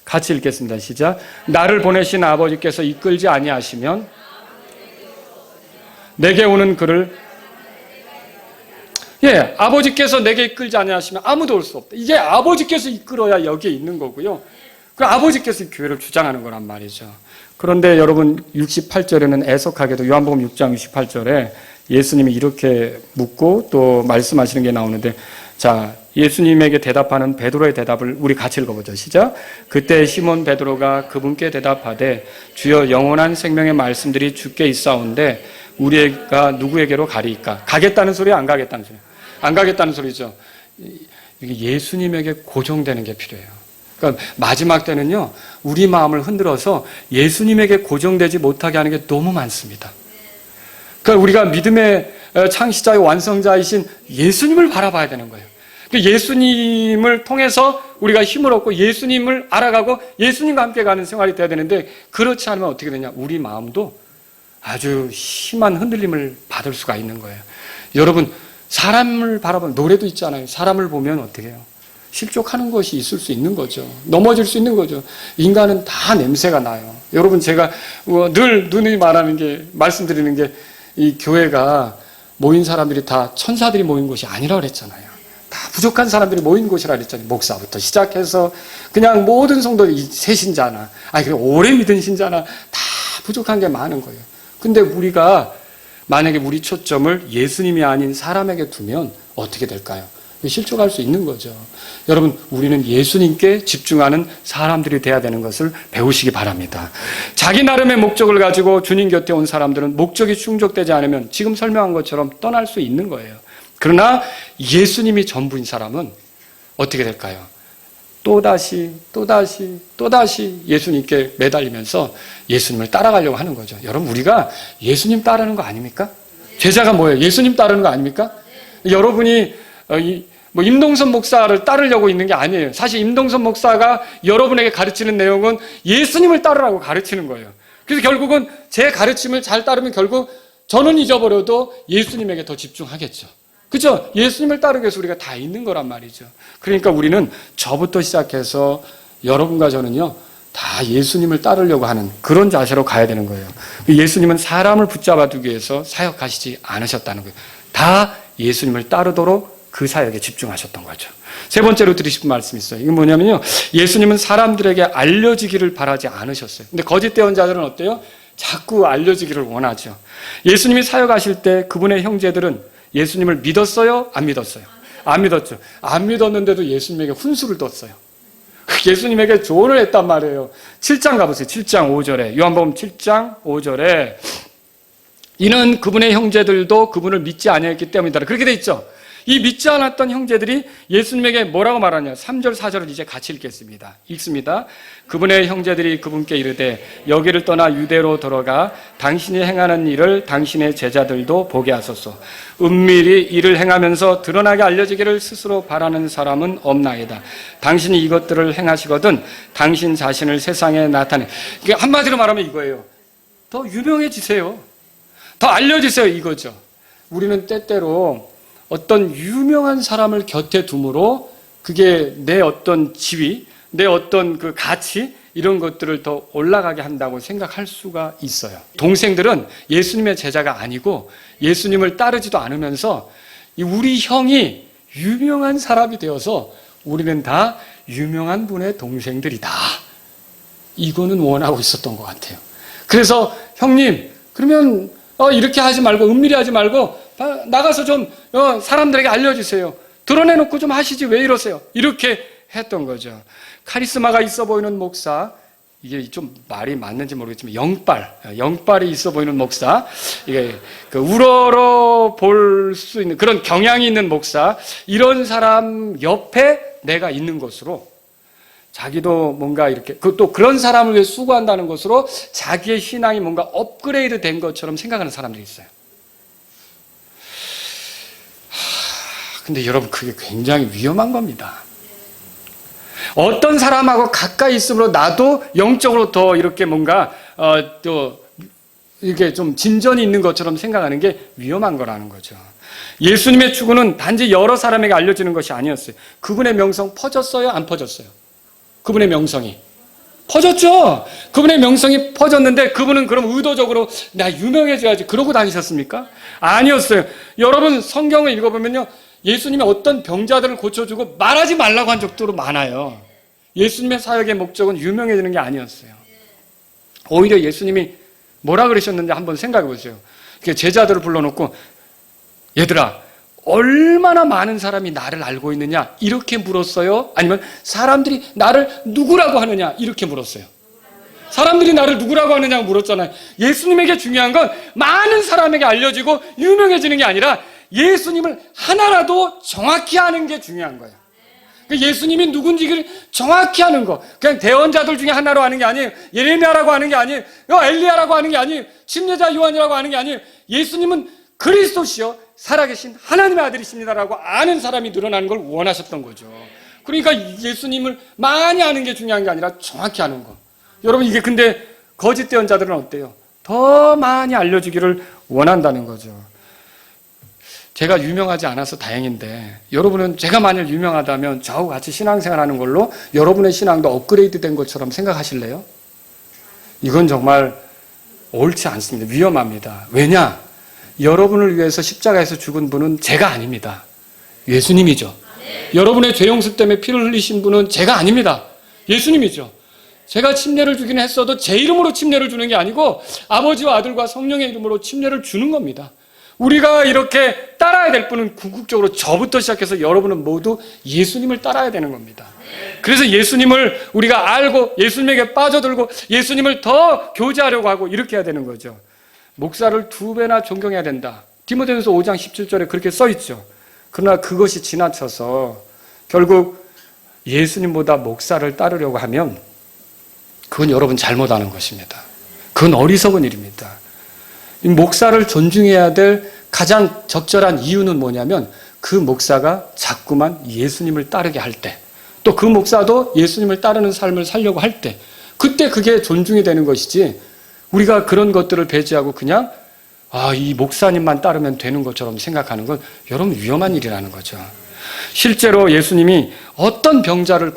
같이 읽겠습니다. 시작. 나를 보내신 아버지께서 이끌지 아니하시면 내게 오는 그를 아버지께서 내게 이끌지 아니하시면 아무도 올 수 없다. 이게 아버지께서 이끌어야 여기에 있는 거고요. 그 아버지께서 이 교회를 주장하는 거란 말이죠. 그런데 여러분 68절에는 애석하게도 요한복음 6장 68절에 예수님이 이렇게 묻고 또 말씀하시는 게 나오는데, 자, 예수님에게 대답하는 베드로의 대답을 우리 같이 읽어보죠. 시작. 그때 시몬 베드로가 그분께 대답하되 주여, 영원한 생명의 말씀들이 주께 있사온데 우리가 누구에게로 가리이까? 가겠다는 소리야, 안 가겠다는 소리야? 안 가겠다는 소리죠. 이게 예수님에게 고정되는 게 필요해요. 그러니까 마지막 때는요, 우리 마음을 흔들어서 예수님에게 고정되지 못하게 하는 게 너무 많습니다. 그러니까 우리가 믿음의 창시자의 완성자이신 예수님을 바라봐야 되는 거예요. 예수님을 통해서 우리가 힘을 얻고 예수님을 알아가고 예수님과 함께 가는 생활이 돼야 되는데, 그렇지 않으면 어떻게 되냐? 우리 마음도 아주 심한 흔들림을 받을 수가 있는 거예요. 여러분, 사람을 바라보면, 노래도 있잖아요. 사람을 보면 어떻게 해요? 실족하는 것이 있을 수 있는 거죠. 넘어질 수 있는 거죠. 인간은 다 냄새가 나요. 여러분, 제가 늘 누누이 말씀드리는 게, 이 교회가 모인 사람들이 다 천사들이 모인 곳이 아니라고 그랬잖아요. 다 부족한 사람들이 모인 곳이라 그랬잖아요. 목사부터 시작해서 그냥 모든 성도들이 새 신자나, 오래 믿은 신자나 다 부족한 게 많은 거예요. 근데 우리가 만약에 우리 초점을 예수님이 아닌 사람에게 두면 어떻게 될까요? 실족할 수 있는 거죠. 여러분, 우리는 예수님께 집중하는 사람들이 돼야 되는 것을 배우시기 바랍니다. 자기 나름의 목적을 가지고 주님 곁에 온 사람들은 목적이 충족되지 않으면 지금 설명한 것처럼 떠날 수 있는 거예요. 그러나 예수님이 전부인 사람은 어떻게 될까요? 또다시 예수님께 매달리면서 예수님을 따라가려고 하는 거죠. 여러분, 우리가 예수님 따르는 거 아닙니까? 제자가 뭐예요? 예수님 따르는 거 아닙니까? 여러분이 임동선 목사를 따르려고 있는 게 아니에요. 사실 임동선 목사가 여러분에게 가르치는 내용은 예수님을 따르라고 가르치는 거예요. 그래서 결국은 제 가르침을 잘 따르면 결국 저는 잊어버려도 예수님에게 더 집중하겠죠. 그렇죠? 예수님을 따르기 위해서 우리가 다 있는 거란 말이죠. 그러니까 우리는 저부터 시작해서 여러분과 저는요, 다 예수님을 따르려고 하는 그런 자세로 가야 되는 거예요. 예수님은 사람을 붙잡아 두기 위해서 사역하시지 않으셨다는 거예요. 다 예수님을 따르도록 그 사역에 집중하셨던 거죠. 세 번째로 드리고 싶은 말씀이 있어요. 이게 뭐냐면요, 예수님은 사람들에게 알려지기를 바라지 않으셨어요. 근데 거짓 대언자들은 어때요? 자꾸 알려지기를 원하죠. 예수님이 사역하실 때 그분의 형제들은 예수님을 믿었어요? 안 믿었어요? 안 믿었죠. 안 믿었는데도 예수님에게 훈수를 뒀어요. 예수님에게 조언을 했단 말이에요. 7장 가보세요. 7장 5절에, 요한복음 7장 5절에 이는 그분의 형제들도 그분을 믿지 아니했기 때문이다. 그렇게 돼 있죠. 이 믿지 않았던 형제들이 예수님에게 뭐라고 말하냐? 3절 4절을 이제 같이 읽겠습니다. 읽습니다. 그분의 형제들이 그분께 이르되 여기를 떠나 유대로 들어가 당신이 행하는 일을 당신의 제자들도 보게 하소서. 은밀히 일을 행하면서 드러나게 알려지기를 스스로 바라는 사람은 없나이다. 당신이 이것들을 행하시거든 당신 자신을 세상에 나타내. 한마디로 말하면 이거예요. 더 유명해지세요. 더 알려지세요, 이거죠. 우리는 때때로 어떤 유명한 사람을 곁에 둠으로 그게 내 어떤 지위, 내 어떤 그 가치, 이런 것들을 더 올라가게 한다고 생각할 수가 있어요. 동생들은 예수님의 제자가 아니고 예수님을 따르지도 않으면서 우리 형이 유명한 사람이 되어서 우리는 다 유명한 분의 동생들이다. 이거는 원하고 있었던 것 같아요. 그래서 형님, 그러면 이렇게 하지 말고 은밀히 하지 말고 나가서 좀 사람들에게 알려주세요. 드러내놓고 좀 하시지 왜 이러세요? 이렇게 했던 거죠. 카리스마가 있어 보이는 목사, 이게 좀 말이 맞는지 모르겠지만 영빨이 있어 보이는 목사, 이게 우러러 볼 수 있는 그런 경향이 있는 목사, 이런 사람 옆에 내가 있는 것으로 자기도 뭔가 이렇게 또 그런 사람을 위해 수고한다는 것으로 자기의 신앙이 뭔가 업그레이드 된 것처럼 생각하는 사람들이 있어요. 근데 여러분, 그게 굉장히 위험한 겁니다. 어떤 사람하고 가까이 있으므로 나도 영적으로 더 이렇게 뭔가 또 이렇게 좀 진전이 있는 것처럼 생각하는 게 위험한 거라는 거죠. 예수님의 추구는 단지 여러 사람에게 알려지는 것이 아니었어요. 그분의 명성 퍼졌어요? 안 퍼졌어요? 그분의 명성이 퍼졌죠. 그분의 명성이 퍼졌는데 그분은 그럼 의도적으로 나 유명해져야지 그러고 다니셨습니까? 아니었어요. 여러분, 성경을 읽어보면요, 예수님이 어떤 병자들을 고쳐주고 말하지 말라고 한 적도 많아요. 예수님의 사역의 목적은 유명해지는 게 아니었어요. 오히려 예수님이 뭐라 그러셨는지 한번 생각해 보세요. 제자들을 불러놓고 얘들아, 얼마나 많은 사람이 나를 알고 있느냐 이렇게 물었어요? 아니면 사람들이 나를 누구라고 하느냐 이렇게 물었어요? 사람들이 나를 누구라고 하느냐고 물었잖아요. 예수님에게 중요한 건 많은 사람에게 알려지고 유명해지는 게 아니라 예수님을 하나라도 정확히 아는 게 중요한 거예요. 예수님이 누군지를 정확히 아는 거. 그냥 대언자들 중에 하나로 아는 게 아니에요. 예레미야라고 하는 게 아니에요. 엘리야라고 하는 게 아니에요. 침례자 요한이라고 하는 게 아니에요. 예수님은 그리스도시요 살아계신 하나님의 아들이십니다라고 아는 사람이 늘어나는 걸 원하셨던 거죠. 그러니까 예수님을 많이 아는 게 중요한 게 아니라 정확히 아는 거. 여러분, 이게 근데 거짓 대언자들은 어때요? 더 많이 알려지기를 원한다는 거죠. 제가 유명하지 않아서 다행인데 여러분은 제가 만일 유명하다면 저하고 같이 신앙생활하는 걸로 여러분의 신앙도 업그레이드 된 것처럼 생각하실래요? 이건 정말 옳지 않습니다. 위험합니다. 왜냐? 여러분을 위해서 십자가에서 죽은 분은 제가 아닙니다. 예수님이죠. 여러분의 죄 용서 때문에 피를 흘리신 분은 제가 아닙니다. 예수님이죠. 제가 침례를 주긴 했어도 제 이름으로 침례를 주는 게 아니고 아버지와 아들과 성령의 이름으로 침례를 주는 겁니다. 우리가 이렇게 따라야 될 분은 궁극적으로 저부터 시작해서 여러분은 모두 예수님을 따라야 되는 겁니다. 그래서 예수님을 우리가 알고 예수님에게 빠져들고 예수님을 더 교제하려고 하고 이렇게 해야 되는 거죠. 목사를 2배나 존경해야 된다. 디모데전서 5장 17절에 그렇게 써 있죠. 그러나 그것이 지나쳐서 결국 예수님보다 목사를 따르려고 하면 그건 여러분 잘못하는 것입니다. 그건 어리석은 일입니다. 이 목사를 존중해야 될 가장 적절한 이유는 뭐냐면 그 목사가 자꾸만 예수님을 따르게 할 때, 또 그 목사도 예수님을 따르는 삶을 살려고 할 때, 그때 그게 존중이 되는 것이지 우리가 그런 것들을 배제하고 그냥 이 목사님만 따르면 되는 것처럼 생각하는 건 여러분 위험한 일이라는 거죠. 실제로 예수님이 어떤 병자를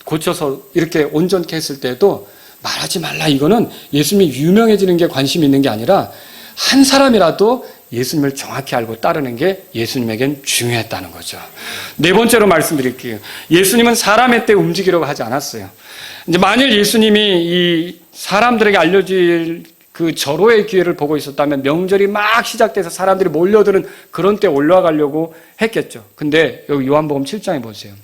고쳐서 이렇게 온전케 했을 때도 말하지 말라, 이거는 예수님이 유명해지는 게 관심이 있는 게 아니라 한 사람이라도 예수님을 정확히 알고 따르는 게 예수님에겐 중요했다는 거죠. 4번째로 말씀드릴게요. 예수님은 사람의 때 움직이려고 하지 않았어요. 이제 만일 예수님이 이 사람들에게 알려질 그 절호의 기회를 보고 있었다면 명절이 막 시작돼서 사람들이 몰려드는 그런 때 올라가려고 했겠죠. 근데 여기 요한복음 7장에 보세요.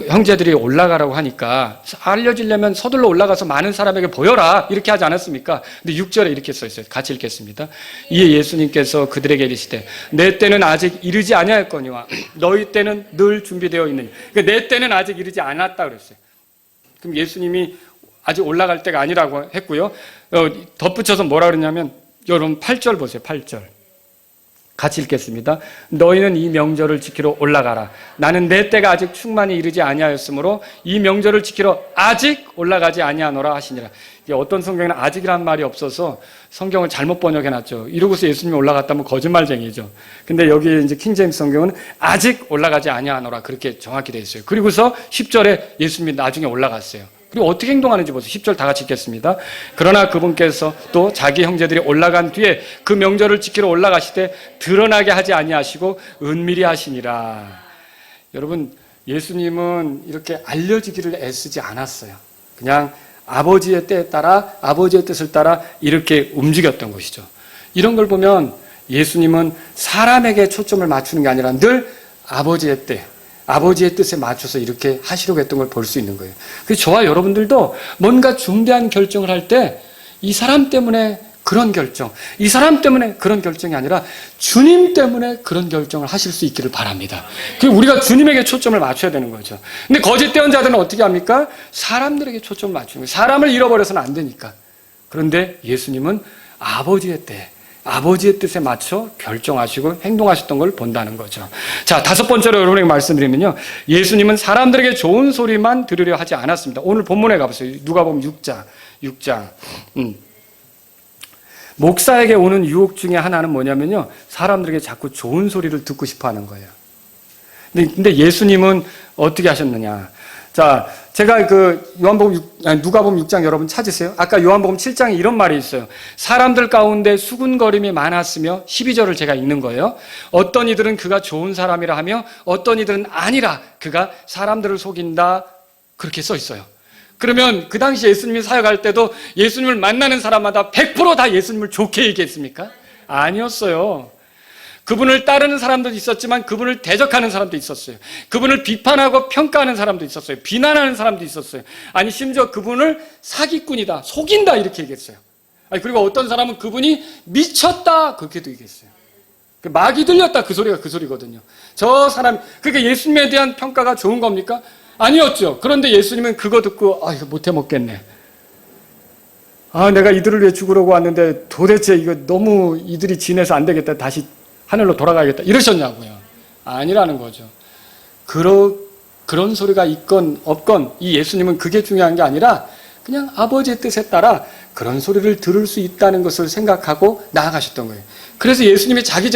형제들이 올라가라고 하니까 알려지려면 서둘러 올라가서 많은 사람에게 보여라 이렇게 하지 않았습니까? 근데 6절에 이렇게 써 있어요. 같이 읽겠습니다. 이에 예수님께서 그들에게 이르시되 내 때는 아직 이르지 아니하였거니와 너희 때는 늘 준비되어 있느니. 그러니까 내 때는 아직 이르지 않았다 그랬어요. 그럼 예수님이 아직 올라갈 때가 아니라고 했고요. 덧붙여서 뭐라 그러냐면 여러분 8절 보세요. 8절. 같이 읽겠습니다. 너희는 이 명절을 지키러 올라가라. 나는 내 때가 아직 충만히 이르지 아니하였으므로 이 명절을 지키러 아직 올라가지 아니하노라 하시니라. 이게 어떤 성경에는 아직이란 말이 없어서 성경을 잘못 번역해놨죠. 이러고서 예수님이 올라갔다면 거짓말쟁이죠. 근데 여기 이제 킹제임스 성경은 아직 올라가지 아니하노라 그렇게 정확히 되어 있어요. 그리고서 10절에 예수님이 나중에 올라갔어요. 그리고 어떻게 행동하는지 보세요. 10절 다 같이 읽겠습니다. 그러나 그분께서 또 자기 형제들이 올라간 뒤에 그 명절을 지키러 올라가시되 드러나게 하지 아니하시고 은밀히 하시니라. 여러분, 예수님은 이렇게 알려지기를 애쓰지 않았어요. 그냥 아버지의 때에 따라, 아버지의 뜻을 따라 이렇게 움직였던 것이죠. 이런 걸 보면 예수님은 사람에게 초점을 맞추는 게 아니라 늘 아버지의 때, 아버지의 뜻에 맞춰서 이렇게 하시려고 했던 걸 볼 수 있는 거예요. 그래서 저와 여러분들도 뭔가 중대한 결정을 할 때 이 사람 때문에 그런 결정, 이 사람 때문에 그런 결정이 아니라 주님 때문에 그런 결정을 하실 수 있기를 바랍니다. 그리고 우리가 주님에게 초점을 맞춰야 되는 거죠. 근데 거짓 대언자들은 어떻게 합니까? 사람들에게 초점을 맞추는 거예요. 사람을 잃어버려서는 안 되니까. 그런데 예수님은 아버지의 때, 아버지의 뜻에 맞춰 결정하시고 행동하셨던 걸 본다는 거죠. 자, 다섯 번째로 여러분에게 말씀드리면요, 예수님은 사람들에게 좋은 소리만 들으려 하지 않았습니다. 오늘 본문에 가보세요. 누가복음 6장. 목사에게 오는 유혹 중에 하나는 뭐냐면요, 사람들에게 자꾸 좋은 소리를 듣고 싶어 하는 거예요. 근데 예수님은 어떻게 하셨느냐. 자, 제가 누가복음 6장 여러분 찾으세요. 아까 요한복음 7장에 이런 말이 있어요. 사람들 가운데 수군거림이 많았으며, 12절을 제가 읽는 거예요. 어떤 이들은 그가 좋은 사람이라 하며 어떤 이들은 아니라 그가 사람들을 속인다, 그렇게 써 있어요. 그러면 그 당시 예수님이 사역할 때도 예수님을 만나는 사람마다 100% 다 예수님을 좋게 얘기했습니까? 아니었어요. 그분을 따르는 사람도 있었지만 그분을 대적하는 사람도 있었어요. 그분을 비판하고 평가하는 사람도 있었어요. 비난하는 사람도 있었어요. 아니, 심지어 그분을 사기꾼이다, 속인다, 이렇게 얘기했어요. 그리고 어떤 사람은 그분이 미쳤다, 그렇게도 얘기했어요. 막이 들렸다, 그 소리가 그 소리거든요. 저 사람, 그러니까 예수님에 대한 평가가 좋은 겁니까? 아니었죠. 그런데 예수님은 그거 듣고 이거 못해 먹겠네. 내가 이들을 위해 죽으려고 왔는데 도대체 이거 너무 이들이 진해서 안 되겠다. 다시 하늘로 돌아가야겠다. 이러셨냐고요. 아니라는 거죠. 그런 소리가 있건 없건 이 예수님은 그게 중요한 게 아니라 그냥 아버지의 뜻에 따라 그런 소리를 들을 수 있다는 것을 생각하고 나아가셨던 거예요. 그래서 예수님이 자기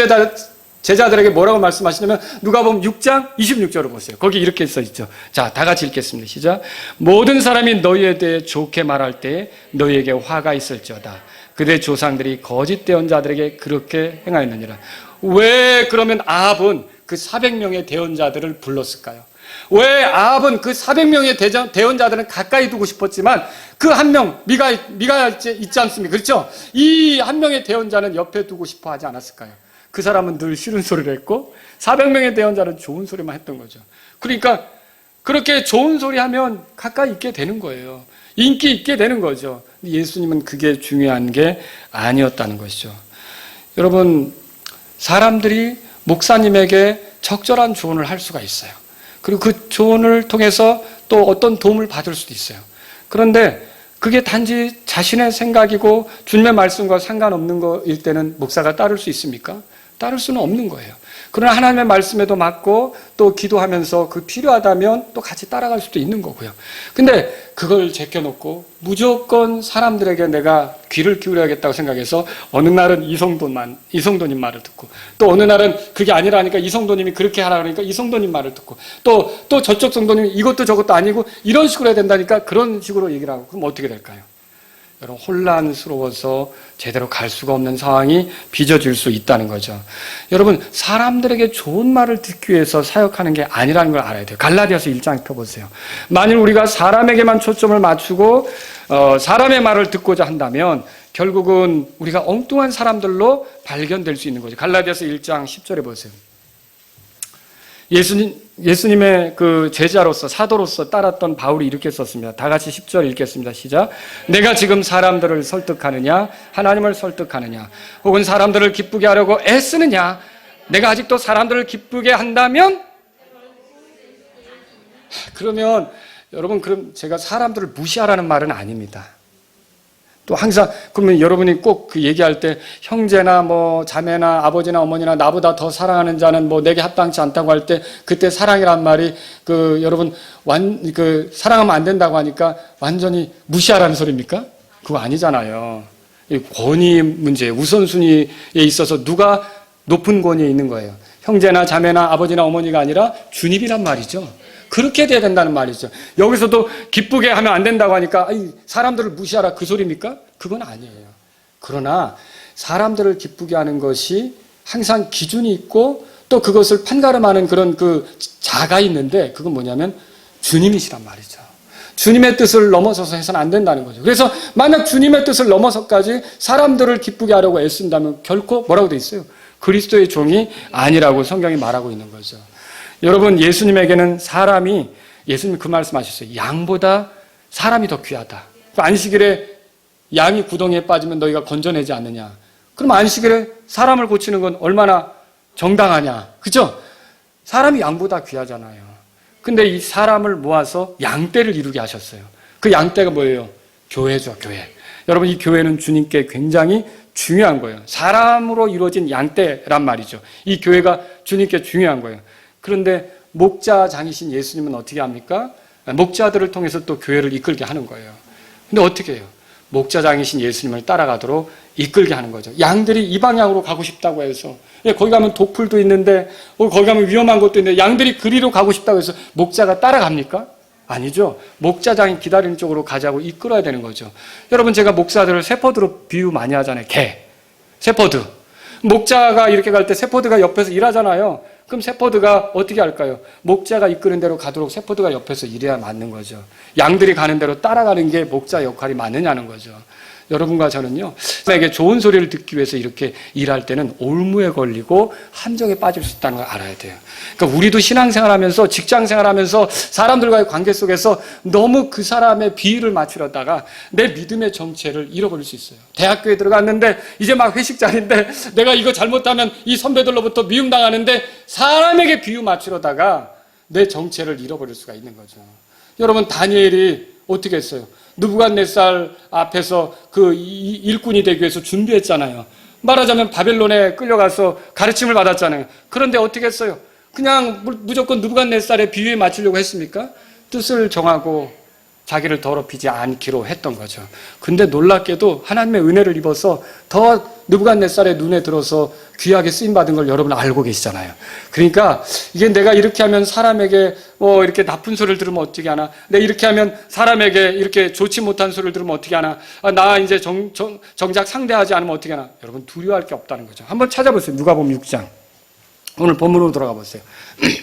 제자들에게 뭐라고 말씀하시냐면 누가복음 6장 26절을 보세요. 거기 이렇게 써 있죠. 자, 다 같이 읽겠습니다. 시작. 모든 사람이 너희에 대해 좋게 말할 때 너희에게 화가 있을지어다. 그대 조상들이 거짓 대언자들에게 그렇게 행하였느니라. 왜 그러면 아합은 그 400명의 대언자들을 불렀을까요? 왜 아합은 그 400명의 대언자들은 가까이 두고 싶었지만 그 한 명, 미가 있지 않습니까? 그렇죠? 이 한 명의 대언자는 옆에 두고 싶어 하지 않았을까요? 그 사람은 늘 싫은 소리를 했고 400명의 대언자는 좋은 소리만 했던 거죠. 그러니까 그렇게 좋은 소리 하면 가까이 있게 되는 거예요. 인기 있게 되는 거죠. 예수님은 그게 중요한 게 아니었다는 것이죠. 여러분, 사람들이 목사님에게 적절한 조언을 할 수가 있어요. 그리고 그 조언을 통해서 또 어떤 도움을 받을 수도 있어요. 그런데 그게 단지 자신의 생각이고 주님의 말씀과 상관없는 거일 때는 목사가 따를 수 있습니까? 따를 수는 없는 거예요. 그러나 하나님의 말씀에도 맞고 또 기도하면서 그 필요하다면 또 같이 따라갈 수도 있는 거고요. 근데 그걸 제껴놓고 무조건 사람들에게 내가 귀를 기울여야겠다고 생각해서 어느 날은 이성도님 말을 듣고 또 어느 날은 그게 아니라니까 이성도님이 그렇게 하라 그러니까 이성도님 말을 듣고 또 저쪽 성도님이 이것도 저것도 아니고 이런 식으로 해야 된다니까 그런 식으로 얘기를 하고 그럼 어떻게 될까요? 여러분, 혼란스러워서 제대로 갈 수가 없는 상황이 빚어질 수 있다는 거죠. 여러분, 사람들에게 좋은 말을 듣기 위해서 사역하는 게 아니라는 걸 알아야 돼요. 갈라디아서 1장 펴보세요. 만일 우리가 사람에게만 초점을 맞추고 사람의 말을 듣고자 한다면 결국은 우리가 엉뚱한 사람들로 발견될 수 있는 거죠. 갈라디아서 1장 10절에 보세요. 예수님의 그 제자로서 사도로서 따랐던 바울이 이렇게 썼습니다. 다 같이 10절 읽겠습니다. 시작. 내가 지금 사람들을 설득하느냐 하나님을 설득하느냐 혹은 사람들을 기쁘게 하려고 애쓰느냐 내가 아직도 사람들을 기쁘게 한다면 그러면 여러분 그럼 제가 사람들을 무시하라는 말은 아닙니다. 또 항상 그러면 여러분이 꼭 그 얘기할 때 형제나 뭐 자매나 아버지나 어머니나 나보다 더 사랑하는 자는 뭐 내게 합당치 않다고 할 때 그때 사랑이란 말이 여러분 사랑하면 안 된다고 하니까 완전히 무시하라는 소리입니까? 그거 아니잖아요. 권위 문제, 우선순위에 있어서 누가 높은 권위에 있는 거예요. 형제나 자매나 아버지나 어머니가 아니라 주님이란 말이죠. 그렇게 돼야 된다는 말이죠. 여기서도 기쁘게 하면 안 된다고 하니까 사람들을 무시하라 그 소리입니까? 그건 아니에요. 그러나 사람들을 기쁘게 하는 것이 항상 기준이 있고 또 그것을 판가름하는 그런 그 자가 있는데 그건 뭐냐면 주님이시란 말이죠. 주님의 뜻을 넘어서서 해서는 안 된다는 거죠. 그래서 만약 주님의 뜻을 넘어서까지 사람들을 기쁘게 하려고 애쓴다면 결코 뭐라고 돼 있어요? 그리스도의 종이 아니라고 성경이 말하고 있는 거죠. 여러분, 예수님에게는 예수님 그 말씀하셨어요. 양보다 사람이 더 귀하다. 안식일에 양이 구덩이에 빠지면 너희가 건져내지 않느냐. 그럼 안식일에 사람을 고치는 건 얼마나 정당하냐. 그죠? 사람이 양보다 귀하잖아요. 근데 이 사람을 모아서 양떼를 이루게 하셨어요. 그 양떼가 뭐예요? 교회죠, 교회. 여러분, 이 교회는 주님께 굉장히 중요한 거예요. 사람으로 이루어진 양떼란 말이죠. 이 교회가 주님께 중요한 거예요. 그런데 목자장이신 예수님은 어떻게 합니까? 목자들을 통해서 또 교회를 이끌게 하는 거예요. 근데 어떻게 해요? 목자장이신 예수님을 따라가도록 이끌게 하는 거죠. 양들이 이 방향으로 가고 싶다고 해서 거기 가면 독풀도 있는데 거기 가면 위험한 것도 있는데 양들이 그리로 가고 싶다고 해서 목자가 따라갑니까? 아니죠. 목자장이 기다리는 쪽으로 가자고 이끌어야 되는 거죠. 여러분, 제가 목사들을 세퍼드로 비유 많이 하잖아요. 세퍼드. 목자가 이렇게 갈 때 세퍼드가 옆에서 일하잖아요. 그럼 세퍼드가 어떻게 할까요? 목자가 이끄는 대로 가도록 세퍼드가 옆에서 일해야 맞는 거죠. 양들이 가는 대로 따라가는 게 목자 역할이 맞느냐는 거죠. 여러분과 저는요, 에게 좋은 소리를 듣기 위해서 이렇게 일할 때는 올무에 걸리고 함정에 빠질 수 있다는 걸 알아야 돼요. 그러니까 우리도 신앙생활하면서 직장생활하면서 사람들과의 관계 속에서 너무 그 사람의 비위를 맞추려다가 내 믿음의 정체를 잃어버릴 수 있어요. 대학교에 들어갔는데 이제 막 회식 자리인데 내가 이거 잘못하면 이 선배들로부터 미움당하는데 사람에게 비유 맞추려다가 내 정체를 잃어버릴 수가 있는 거죠. 여러분, 다니엘이 어떻게 했어요? 느부갓네살 앞에서 그 일꾼이 되기 위해서 준비했잖아요. 말하자면 바벨론에 끌려가서 가르침을 받았잖아요. 그런데 어떻게 했어요? 그냥 무조건 느부갓네살의 비유에 맞추려고 했습니까? 뜻을 정하고 자기를 더럽히지 않기로 했던 거죠. 근데 놀랍게도 하나님의 은혜를 입어서 더 느부갓네살의 눈에 들어서 귀하게 쓰임받은 걸 여러분 알고 계시잖아요. 그러니까 이게 내가 이렇게 하면 사람에게 이렇게 나쁜 소리를 들으면 어떻게 하나? 내가 이렇게 하면 사람에게 이렇게 좋지 못한 소리를 들으면 어떻게 하나? 나 이제 정작 상대하지 않으면 어떻게 하나? 여러분, 두려워할 게 없다는 거죠. 한번 찾아보세요. 누가복음 6장. 오늘 본문으로 돌아가 보세요.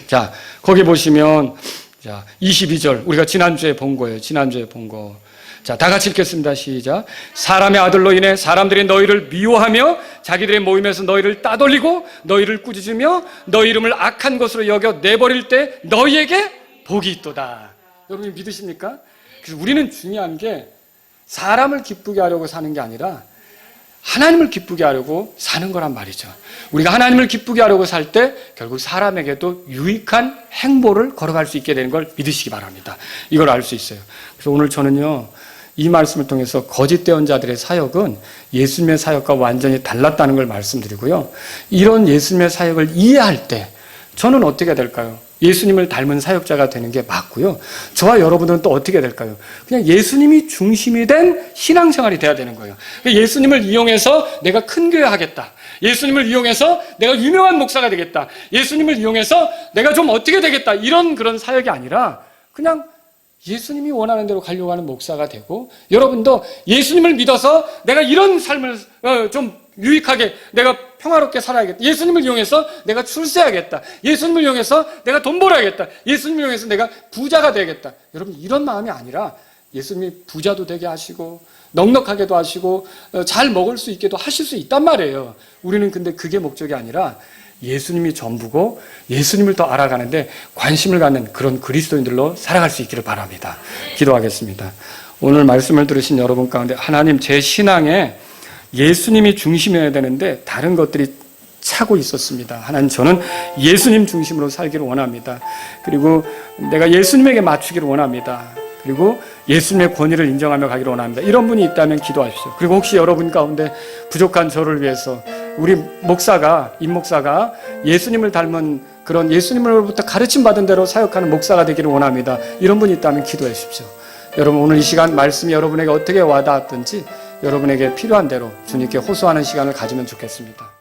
자, 거기 보시면 자, 22절. 우리가 지난주에 본 거예요. 지난주에 본 거. 자, 다 같이 읽겠습니다. 시작. 사람의 아들로 인해 사람들이 너희를 미워하며 자기들의 모임에서 너희를 따돌리고 너희를 꾸짖으며 너희 이름을 악한 것으로 여겨 내버릴 때 너희에게 복이 있도다. 여러분 믿으십니까? 그래서 우리는 중요한 게 사람을 기쁘게 하려고 사는 게 아니라 하나님을 기쁘게 하려고 사는 거란 말이죠. 우리가 하나님을 기쁘게 하려고 살 때 결국 사람에게도 유익한 행보를 걸어갈 수 있게 되는 걸 믿으시기 바랍니다. 이걸 알 수 있어요. 그래서 오늘 저는요, 이 말씀을 통해서 거짓 대언자들의 사역은 예수님의 사역과 완전히 달랐다는 걸 말씀드리고요. 이런 예수님의 사역을 이해할 때 저는 어떻게 될까요? 예수님을 닮은 사역자가 되는 게 맞고요. 저와 여러분들은 또 어떻게 될까요? 그냥 예수님이 중심이 된 신앙생활이 돼야 되는 거예요. 예수님을 이용해서 내가 큰 교회 하겠다. 예수님을 이용해서 내가 유명한 목사가 되겠다. 예수님을 이용해서 내가 좀 어떻게 되겠다. 이런 그런 사역이 아니라 그냥 예수님이 원하는 대로 가려고 하는 목사가 되고, 여러분도 예수님을 믿어서 내가 이런 삶을 좀 유익하게 내가 평화롭게 살아야겠다. 예수님을 이용해서 내가 출세하겠다. 예수님을 이용해서 내가 돈 벌어야겠다. 예수님을 이용해서 내가 부자가 되겠다. 여러분, 이런 마음이 아니라 예수님이 부자도 되게 하시고 넉넉하게도 하시고 잘 먹을 수 있게도 하실 수 있단 말이에요. 우리는 근데 그게 목적이 아니라 예수님이 전부고 예수님을 더 알아가는데 관심을 갖는 그런 그리스도인들로 살아갈 수 있기를 바랍니다. 기도하겠습니다. 오늘 말씀을 들으신 여러분 가운데 하나님, 제 신앙에 예수님이 중심이어야 되는데 다른 것들이 차고 있었습니다. 하나님, 저는 예수님 중심으로 살기를 원합니다. 그리고 내가 예수님에게 맞추기를 원합니다. 그리고 예수님의 권위를 인정하며 가기를 원합니다. 이런 분이 있다면 기도하십시오. 그리고 혹시 여러분 가운데 부족한 저를 위해서 우리 임 목사가 예수님을 닮은 그런 예수님으로부터 가르침 받은 대로 사역하는 목사가 되기를 원합니다. 이런 분이 있다면 기도해 주십시오. 여러분, 오늘 이 시간 말씀이 여러분에게 어떻게 와닿았든지 여러분에게 필요한 대로 주님께 호소하는 시간을 가지면 좋겠습니다.